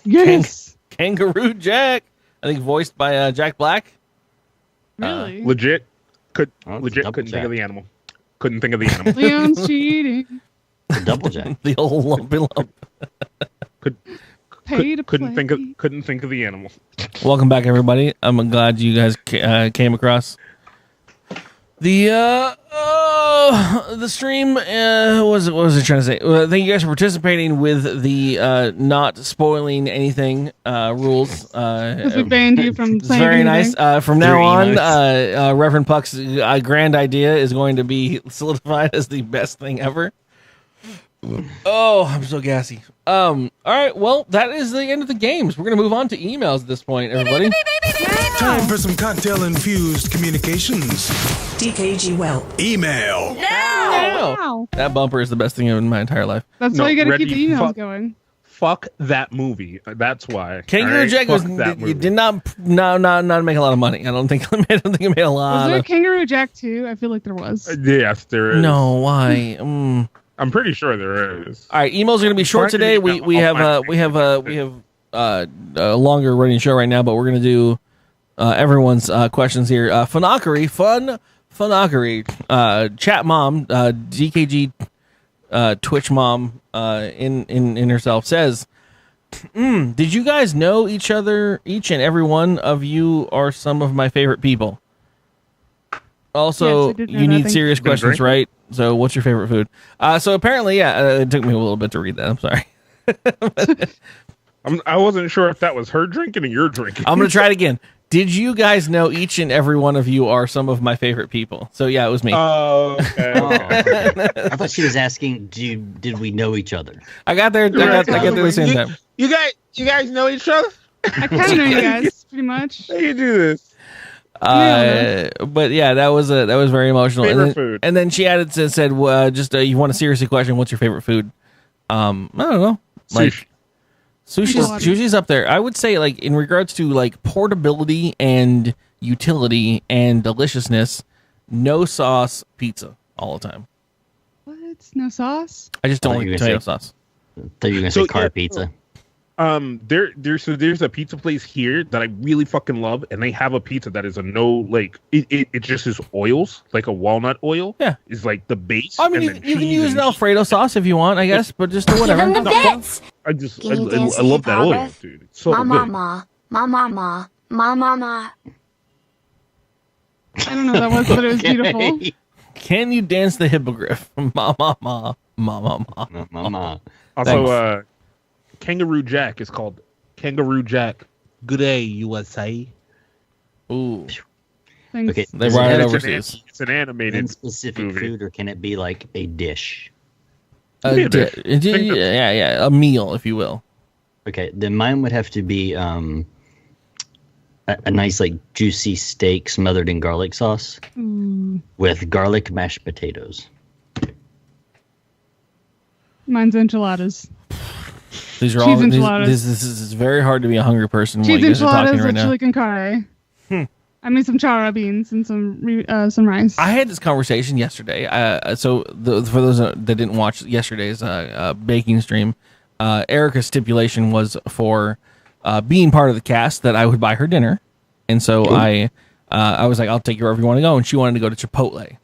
Yes. Kangaroo Jack. I think voiced by Jack Black. Really? Legit. Couldn't double think jack. of the animal. Couldn't think of the animal. Leon's cheating. The double jack. The old lumpy lump. Pay to Couldn't play. think of the animal. Welcome back, everybody. I'm glad you guys came across the stream. What was it trying to say? Thank you guys for participating with the not spoiling anything rules. Because we banned you from It's saying very anything. nice. From now Very on, nice. Reverend Puck's grand idea is going to be solidified as the best thing ever. Oh, I'm so gassy. All right, well, that is the end of the games. We're gonna move on to emails at this point, everybody. Time for some cocktail-infused communications. dkgWELP. Email. Wow. That bumper is the best thing in my entire life. That's No, why you gotta keep ready, the emails fuck. going. Fuck that movie. That's why. Kangaroo Alright? Jack Fuck was that you movie. did not make a lot of money. I don't think it made a Was lot. there a Of, Kangaroo Jack too? I feel like there was. Yes, there is. no, why? I'm pretty sure there is. All right, emails are going to be short today. We have a longer running show right now, but we're going to do everyone's questions here. Funockery, chat mom, DKG Twitch mom in herself says, did you guys know each other? Each and every one of you are some of my favorite people. Also, Yes, I did know you that. need Thank serious you. questions, right? So, what's your favorite food? So apparently, it took me a little bit to read that. I'm sorry. I wasn't sure if that was her drinking or your drinking. I'm gonna try it again. Did you guys know each and every one of you are some of my favorite people? So yeah, it was me. Oh, okay. I thought she was asking, did we know each other? I got there. I got there at the same time. You guys know each other? I kind of know you guys pretty much. How you do this? But yeah, that was very emotional. Favorite food. And then she added and said, you want a serious question? What's your favorite food? I don't know. Like sushi's up there. I would say, like, in regards to like portability and utility and deliciousness, no sauce pizza all the time. What? No sauce? I just don't like tomato sauce. I thought you were gonna say car pizza. There's a pizza place here that I really fucking love, and they have a pizza that is a it just is oils, like a walnut oil. Yeah, is like the base. I mean, you can use an Alfredo sauce if you want, I guess, but just do whatever. Give them the bits. I love that oil, dude. It's so good. Ma. I don't know what that was, but it was beautiful. Can you dance the hippogriff? Ma ma ma ma ma ma ma ma. Also, Kangaroo Jack is called Kangaroo Jack. Good day, USA. Ooh. Thanks. Okay, They brought it overseas. It's an animated specific movie. food, or can it be like a dish? Yeah, a meal, if you will. Okay, then mine would have to be a nice, like, juicy steak smothered in garlic sauce with garlic mashed potatoes. Mine's enchiladas. These are Cheese all. enchiladas. This is very hard to be a hungry person. Cheese while you guys are talking enchiladas right with now. chili con carne. I made some chara beans and some rice. I had this conversation yesterday. For those that didn't watch yesterday's baking stream, Erica's stipulation was for being part of the cast that I would buy her dinner, And so I was like, I'll take you wherever you want to go. And she wanted to go to Chipotle.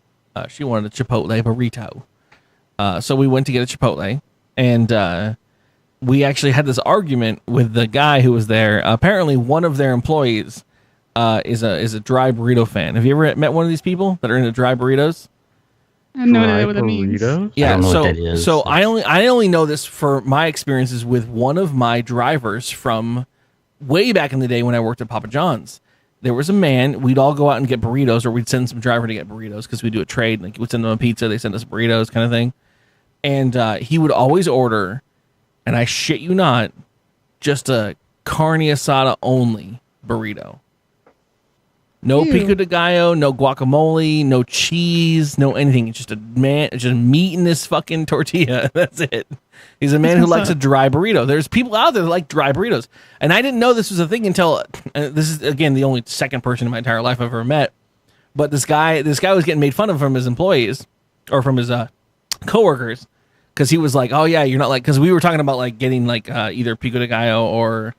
She wanted a Chipotle burrito. So we went to get a Chipotle, and we actually had this argument with the guy who was there. Apparently, one of their employees is a dry burrito fan. Have you ever met one of these people that are into dry burritos? I have no idea what that means. Yeah, I don't know what that is. So I only know this for my experiences with one of my drivers from way back in the day when I worked at Papa John's. There was a man, we'd all go out and get burritos, or we'd send some driver to get burritos because we do a trade. Like, we'd send them a pizza, they send us burritos kind of thing. And he would always order, and I shit you not, just a carne asada only burrito. No pico de gallo, no guacamole, no cheese, no anything. It's just just meat in this fucking tortilla. That's it. He's a man who likes a dry burrito. There's people out there that like dry burritos. And I didn't know this was a thing until, this is, again, the only second person in my entire life I've ever met. But this guy was getting made fun of from his employees, or from his coworkers, because he was like, oh yeah, you're not like, because we were talking about like getting like either pico de gallo or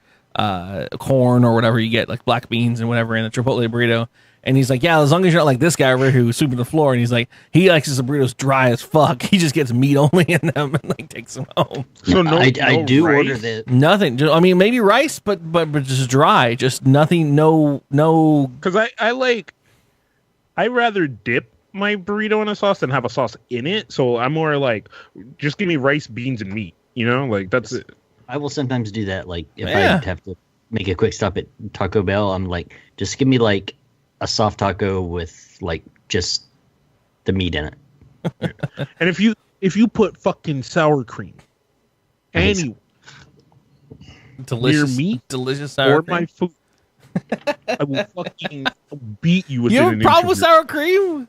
corn or whatever you get, like black beans and whatever in a Chipotle burrito. And he's like, yeah, as long as you're not like this guy over here who's sweeping the floor. And he's like, he likes his burritos dry as fuck. He just gets meat only in them and like takes them home. So I do rice? Order the nothing. I mean, maybe rice, but just dry, just nothing. No. Because I rather dip my burrito in a sauce than have a sauce in it. So I'm more like, just give me rice, beans, and meat. You know, like that's it. I will sometimes do that. Like if I have to make a quick stop at Taco Bell, I'm like, just give me like a soft taco with like just the meat in it. And if you put fucking sour cream, any delicious meat, delicious sour cream, or my food, I will fucking beat you with it. You have a problem with sour cream?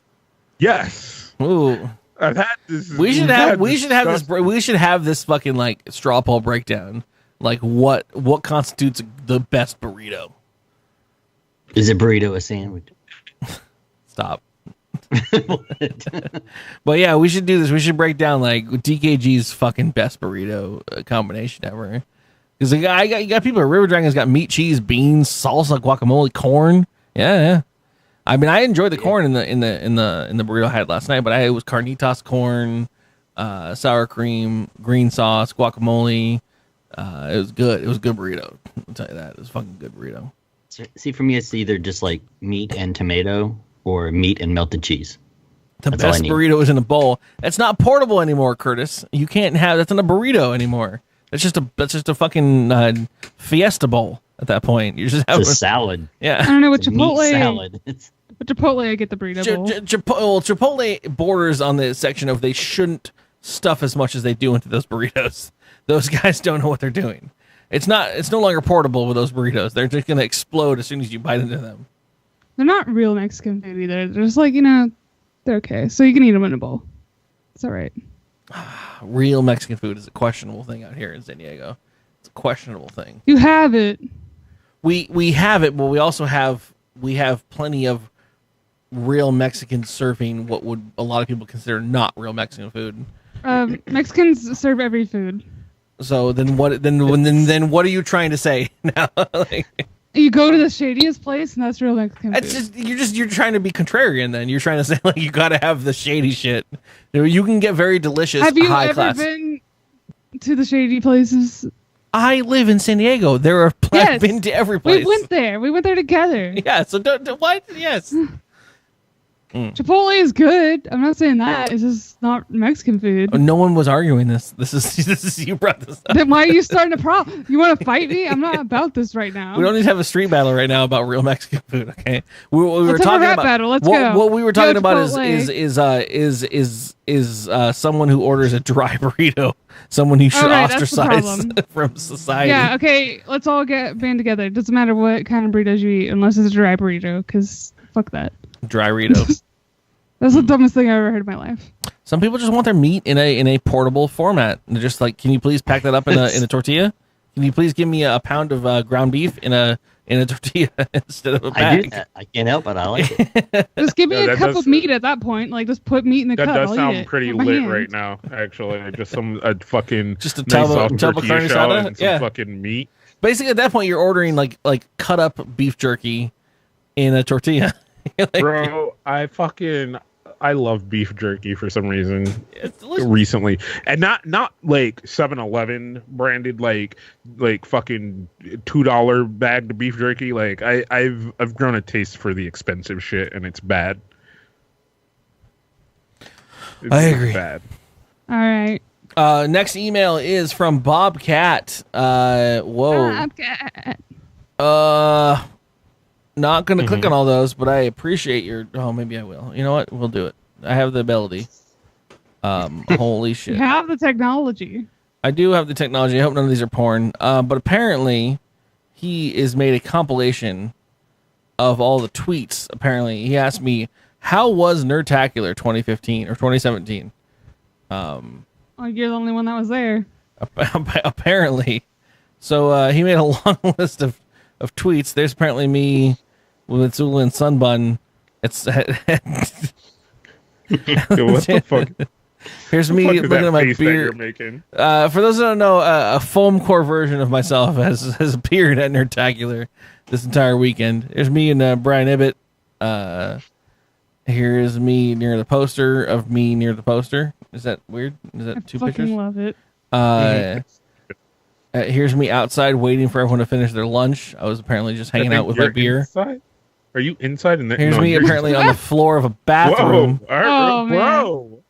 Yes. Ooh. I've had this. We should have this fucking like straw poll breakdown. Like what constitutes the best burrito? Is a burrito a sandwich? Stop. But yeah, we should do this. We should break down like DKG's fucking best burrito combination ever. Because you got people at River Dragon's got meat, cheese, beans, salsa, guacamole, corn. Yeah. I mean, I enjoyed the corn in the burrito I had last night, but it was carnitas corn, sour cream, green sauce, guacamole. It was good. It was a good burrito. I'll tell you that. It was a fucking good burrito. See, for me, it's either just like meat and tomato or meat and melted cheese. The best burrito is in a bowl. That's not portable anymore, Curtis. You can't have that's not a burrito anymore. That's just a fucking fiesta bowl at that point. You just have a salad. Yeah, I don't know what Chipotle. Salad. With Chipotle, I get the burrito bowl. Chipotle borders on the section of they shouldn't stuff as much as they do into those burritos. Those guys don't know what they're doing. It's no longer portable with those burritos. They're just gonna explode as soon as you bite into them. They're not real Mexican food either. They're just like, they're okay. So you can eat them in a bowl. It's all right. Real Mexican food is a questionable thing out here in San Diego. It's a questionable thing. You have it. We have it, but we also have plenty of real Mexicans serving what would a lot of people consider not real Mexican food. Mexicans serve every food. So then what? Then what are you trying to say now? You go to the shadiest place, and that's real Mexican food. It's you're trying to be contrarian. Then you're trying to say like you got to have the shady shit. You can get very delicious. Have you high ever class. been to the shady places? I live in San Diego. I've been to every place. We went there. We went there together. Yeah. So what? Yes. Chipotle is good. I'm not saying that. It's just not Mexican food. No one was arguing this. This is you brought this up. Then why are you starting a problem? You want to fight me? I'm not about this right now. We don't need to have a street battle right now about real Mexican food. Okay, we were talking about battle. Let's go. What we were talking about is someone who orders a dry burrito, someone who should ostracize from society. Yeah. Okay. Let's all band together. It doesn't matter what kind of burritos you eat, unless it's a dry burrito, because fuck that. Dry burrito. That's the dumbest thing I've ever heard in my life. Some people just want their meat in a portable format. They're just like, can you please pack that up in a tortilla? Can you please give me a pound of ground beef in a tortilla instead of a bag? I can't help it. I like it. Just give me a cup of meat at that point. Like, just put meat in the cup. That does sound pretty lit right now. Actually, just a fucking just a nice tub of carne asada and some fucking meat. Basically, at that point, you're ordering like cut up beef jerky in a tortilla. Like, bro, I love beef jerky for some reason recently, and not like 7-Eleven branded like fucking $2 bagged beef jerky. Like I've grown a taste for the expensive shit, and it's bad. I agree. Bad. All right. Next email is from Bobcat. Whoa. Bobcat. Not gonna click on all those, but I appreciate your. Oh, maybe I will. You know what? We'll do it. I have the ability. Holy shit! You have the technology. I do have the technology. I hope none of these are porn. But apparently, he has made a compilation of all the tweets. Apparently, he asked me, "How was Nerdtacular 2015 or 2017?" Oh, you're the only one that was there. Apparently, so he made a long list of tweets. There's apparently me with Zula and Sunbun. It's what the fuck? Here's me looking at my beard. For those that don't know, a foam core version of myself has appeared at Nerdtacular this entire weekend. There's me and Brian Ibbett. Here is me near the poster of me near the poster. Is that weird? Is that two pictures? I fucking love it. Here's me outside waiting for everyone to finish their lunch. I was apparently just hanging out with my beer. Inside? Are you inside? Here's me apparently on the floor of a bathroom. Whoa. All right, bro.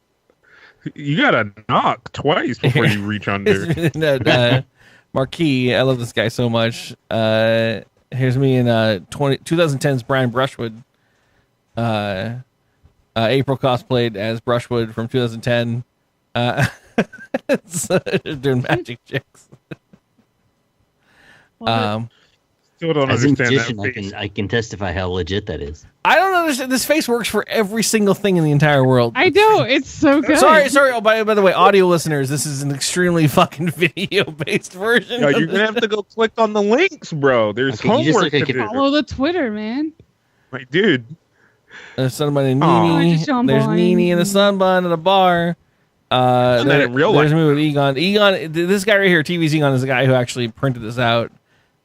You gotta knock twice before you reach under. Marquis, I love this guy so much. Here's me in 2010's Brian Brushwood. April cosplayed as Brushwood from 2010. Doing magic tricks. Still don't As a understand magician, that face. I can testify how legit that is. I don't understand. This face works for every single thing in the entire world. I know, it's so good. Sorry. Oh, by the way, audio listeners, this is an extremely fucking video-based version. No, you're gonna have to go click on the links, bro. There's homework to do. Follow the Twitter, man. Like, dude. There's somebody Nini. There's Nini in a sunbun at a bar. In real there's life. me with Egon. Egon, this guy right here, TV's Egon, is the guy who actually printed this out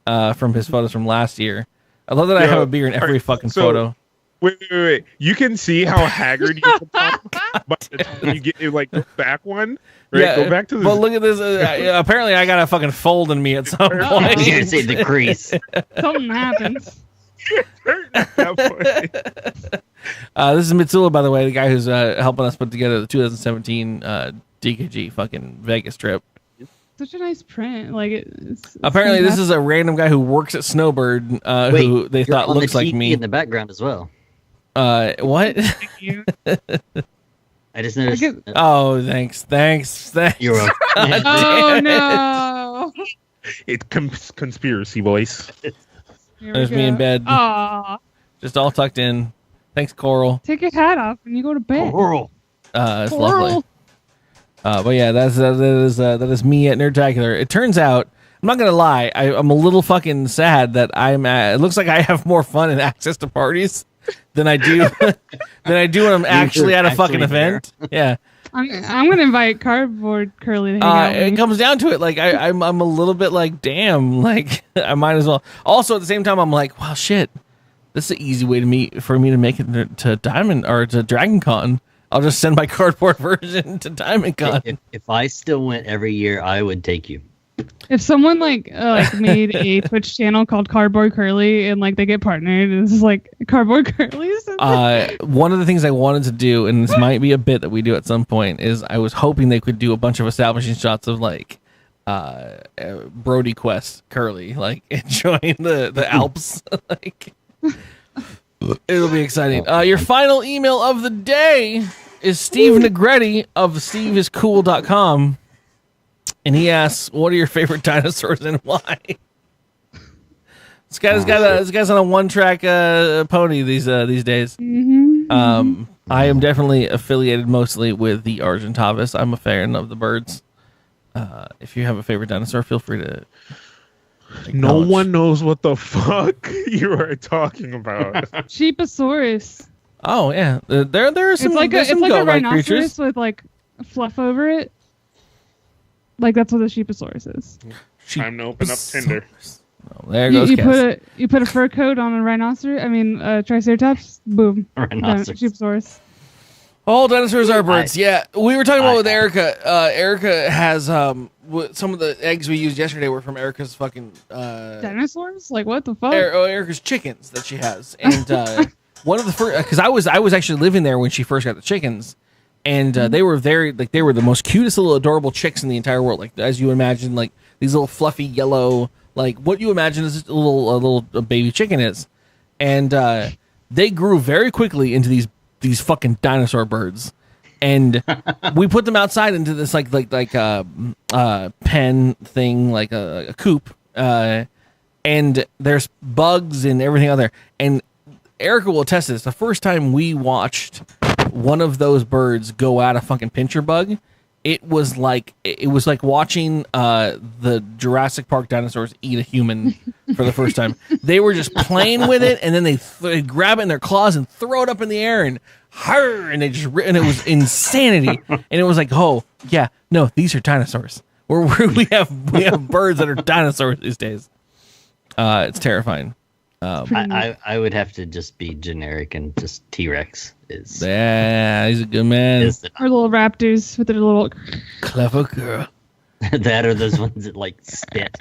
from his photos from last year. I love that I have a beer in every fucking photo. Wait. You can see how haggard you become by the time you get like the back one. Right? Yeah, Go back to this. But look at this. Apparently, I got a fucking fold in me at some point. I was gonna say the crease. Something happens. This is Mitsula, by the way, the guy who's helping us put together the 2017 DKG fucking Vegas trip. Such a nice print. Like it's apparently, this is a random guy who works at Snowbird who they thought looks like me in the background as well. What? I just noticed. Oh, thanks. You're welcome. Oh no! It's conspiracy, boys. There's me in bed. Aww. Just all tucked in. Thanks, Coral. Take your hat off when you go to bed. Coral. It's lovely. But yeah, that is me at Nerdtacular. It turns out, I'm not gonna lie, I'm a little fucking sad that it looks like I have more fun and access to parties than I do when I'm actually at a fucking event. Yeah. I'm gonna invite Cardboard Curly to hang out with It me. comes down to it. Like I'm a little bit like, damn, like I might as well. Also at the same time, I'm like, wow, shit, this is an easy way for me to make it to Diamond or to Dragon Con. I'll just send my cardboard version to Diamond Con. If I still went every year, I would take you. If someone like made a Twitch channel called Cardboard Curly and like they get partnered, and this is like Cardboard Curly's. One of the things I wanted to do, and this might be a bit that we do at some point, is I was hoping they could do a bunch of establishing shots of like Brody Quest Curly, like enjoying the Alps. Like it'll be exciting. Your final email of the day is Steve Negretti of SteveIsCool.com. And he asks, "What are your favorite dinosaurs and why?" This guy's on a one-track pony these days. Mm-hmm. I am definitely affiliated mostly with the Argentavis. I'm a fan of the birds. If you have a favorite dinosaur, feel free to. No one knows what the fuck you are talking about. Sheeposaurus. Oh yeah, there are some. It's like a rhinoceros creatures with like fluff over it. Like that's what a Sheeposaurus is. Time to open up Tinder. Oh, there goes Cass. You put a fur coat on a rhinoceros. I mean, Triceratops. Boom. Rhinoceros. Sheepsaurus. All dinosaurs are birds. Yeah, we were talking about with Erica. Erica has some of the eggs we used yesterday were from Erica's fucking dinosaurs. Like what the fuck? Erica's chickens that she has, and one of the first because I was actually living there when she first got the chickens, and they were they were the most cutest little adorable chicks in the entire world. Like as you imagine, like these little fluffy yellow, like what you imagine as a little baby chicken is, and they grew very quickly into these fucking dinosaur birds, and we put them outside into this like pen thing, like a coop, and there's bugs and everything out there. And Erica will attest to this. The first time we watched one of those birds go at a fucking pincher bug, it was like watching the Jurassic Park dinosaurs eat a human for the first time. They were just playing with it, and then they grab it in their claws and throw it up in the air and and it was insanity. And it was like, oh yeah, no, these are dinosaurs. We have birds that are dinosaurs these days. It's terrifying. I would have to just be generic and just T-Rex is. Yeah, he's a good man. Or little raptors with their little clever girl. That or those ones that like spit.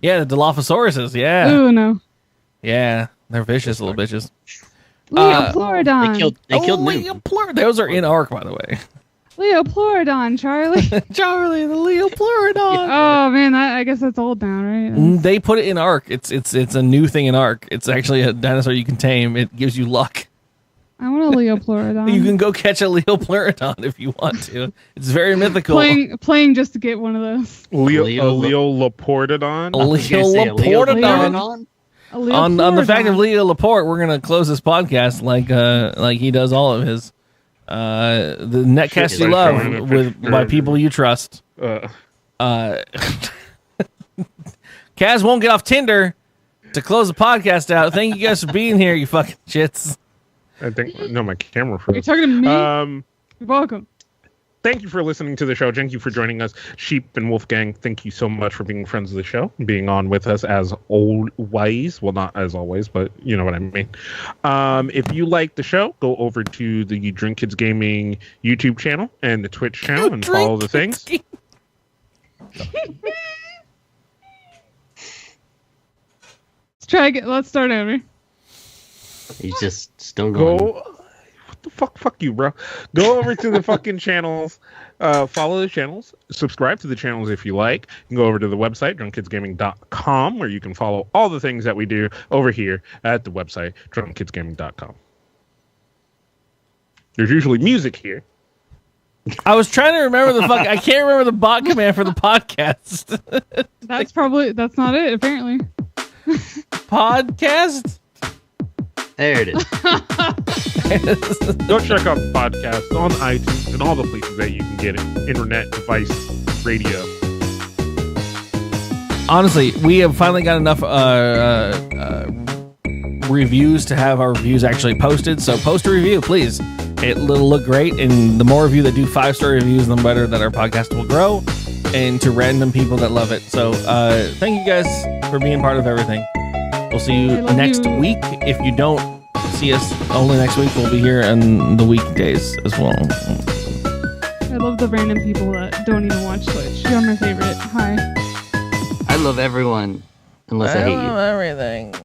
Yeah, the Dilophosauruses. Yeah. Oh no. Yeah, they're vicious little bitches. Leoplorodon. They killed Leoplorodon. Those are in Ark, by the way. Leoplorodon, Charlie. Charlie, the Leoplorodon. Oh man, I guess that's old now, right? They put it in Ark. It's a new thing in Ark. It's actually a dinosaur you can tame. It gives you luck. I want a Leoplorodon. You can go catch a Leoplorodon if you want to. It's very mythical. Playing just to get one of those. Leolapordodon. Leolapordodon. On the fact of Leo Laporte, we're gonna close this podcast like he does all of his. The netcast you love by people you trust. Kaz won't get off Tinder to close the podcast out. Thank you guys for being here, you fucking shits. I think my camera froze. You're talking to me. You're welcome. Thank you for listening to the show. Thank you for joining us, Sheep and Wulfegang. Thank you so much for being friends of the show, being on with us as always. Well, not as always, but you know what I mean. If you like the show, go over to the Drink Kids Gaming YouTube channel and the Twitch channel and follow the things. Let's start over. He's just still going. What the fuck? Fuck you, bro. Go over to the fucking channels. Follow the channels. Subscribe to the channels if you like. You can go over to the website, drunkkidsgaming.com, where you can follow all the things that we do over here at the website, drunkkidsgaming.com. There's usually music here. I was trying to remember I can't remember the bot command for the podcast. That's not it, apparently. Podcast? There it is. Go check out the podcast on iTunes and all the places that you can get it. Internet, device, radio. Honestly, we have finally got enough reviews to have our reviews actually posted. So post a review, please. It'll look great. And the more of you that do 5-star reviews, the better that our podcast will grow. And to random people that love it. So thank you guys for being part of everything. We'll see you next week. If you don't see us only next week, we'll be here on the weekdays as well. I love the random people that don't even watch Twitch. You're my favorite. Hi. I love everyone unless I hate you. Everything.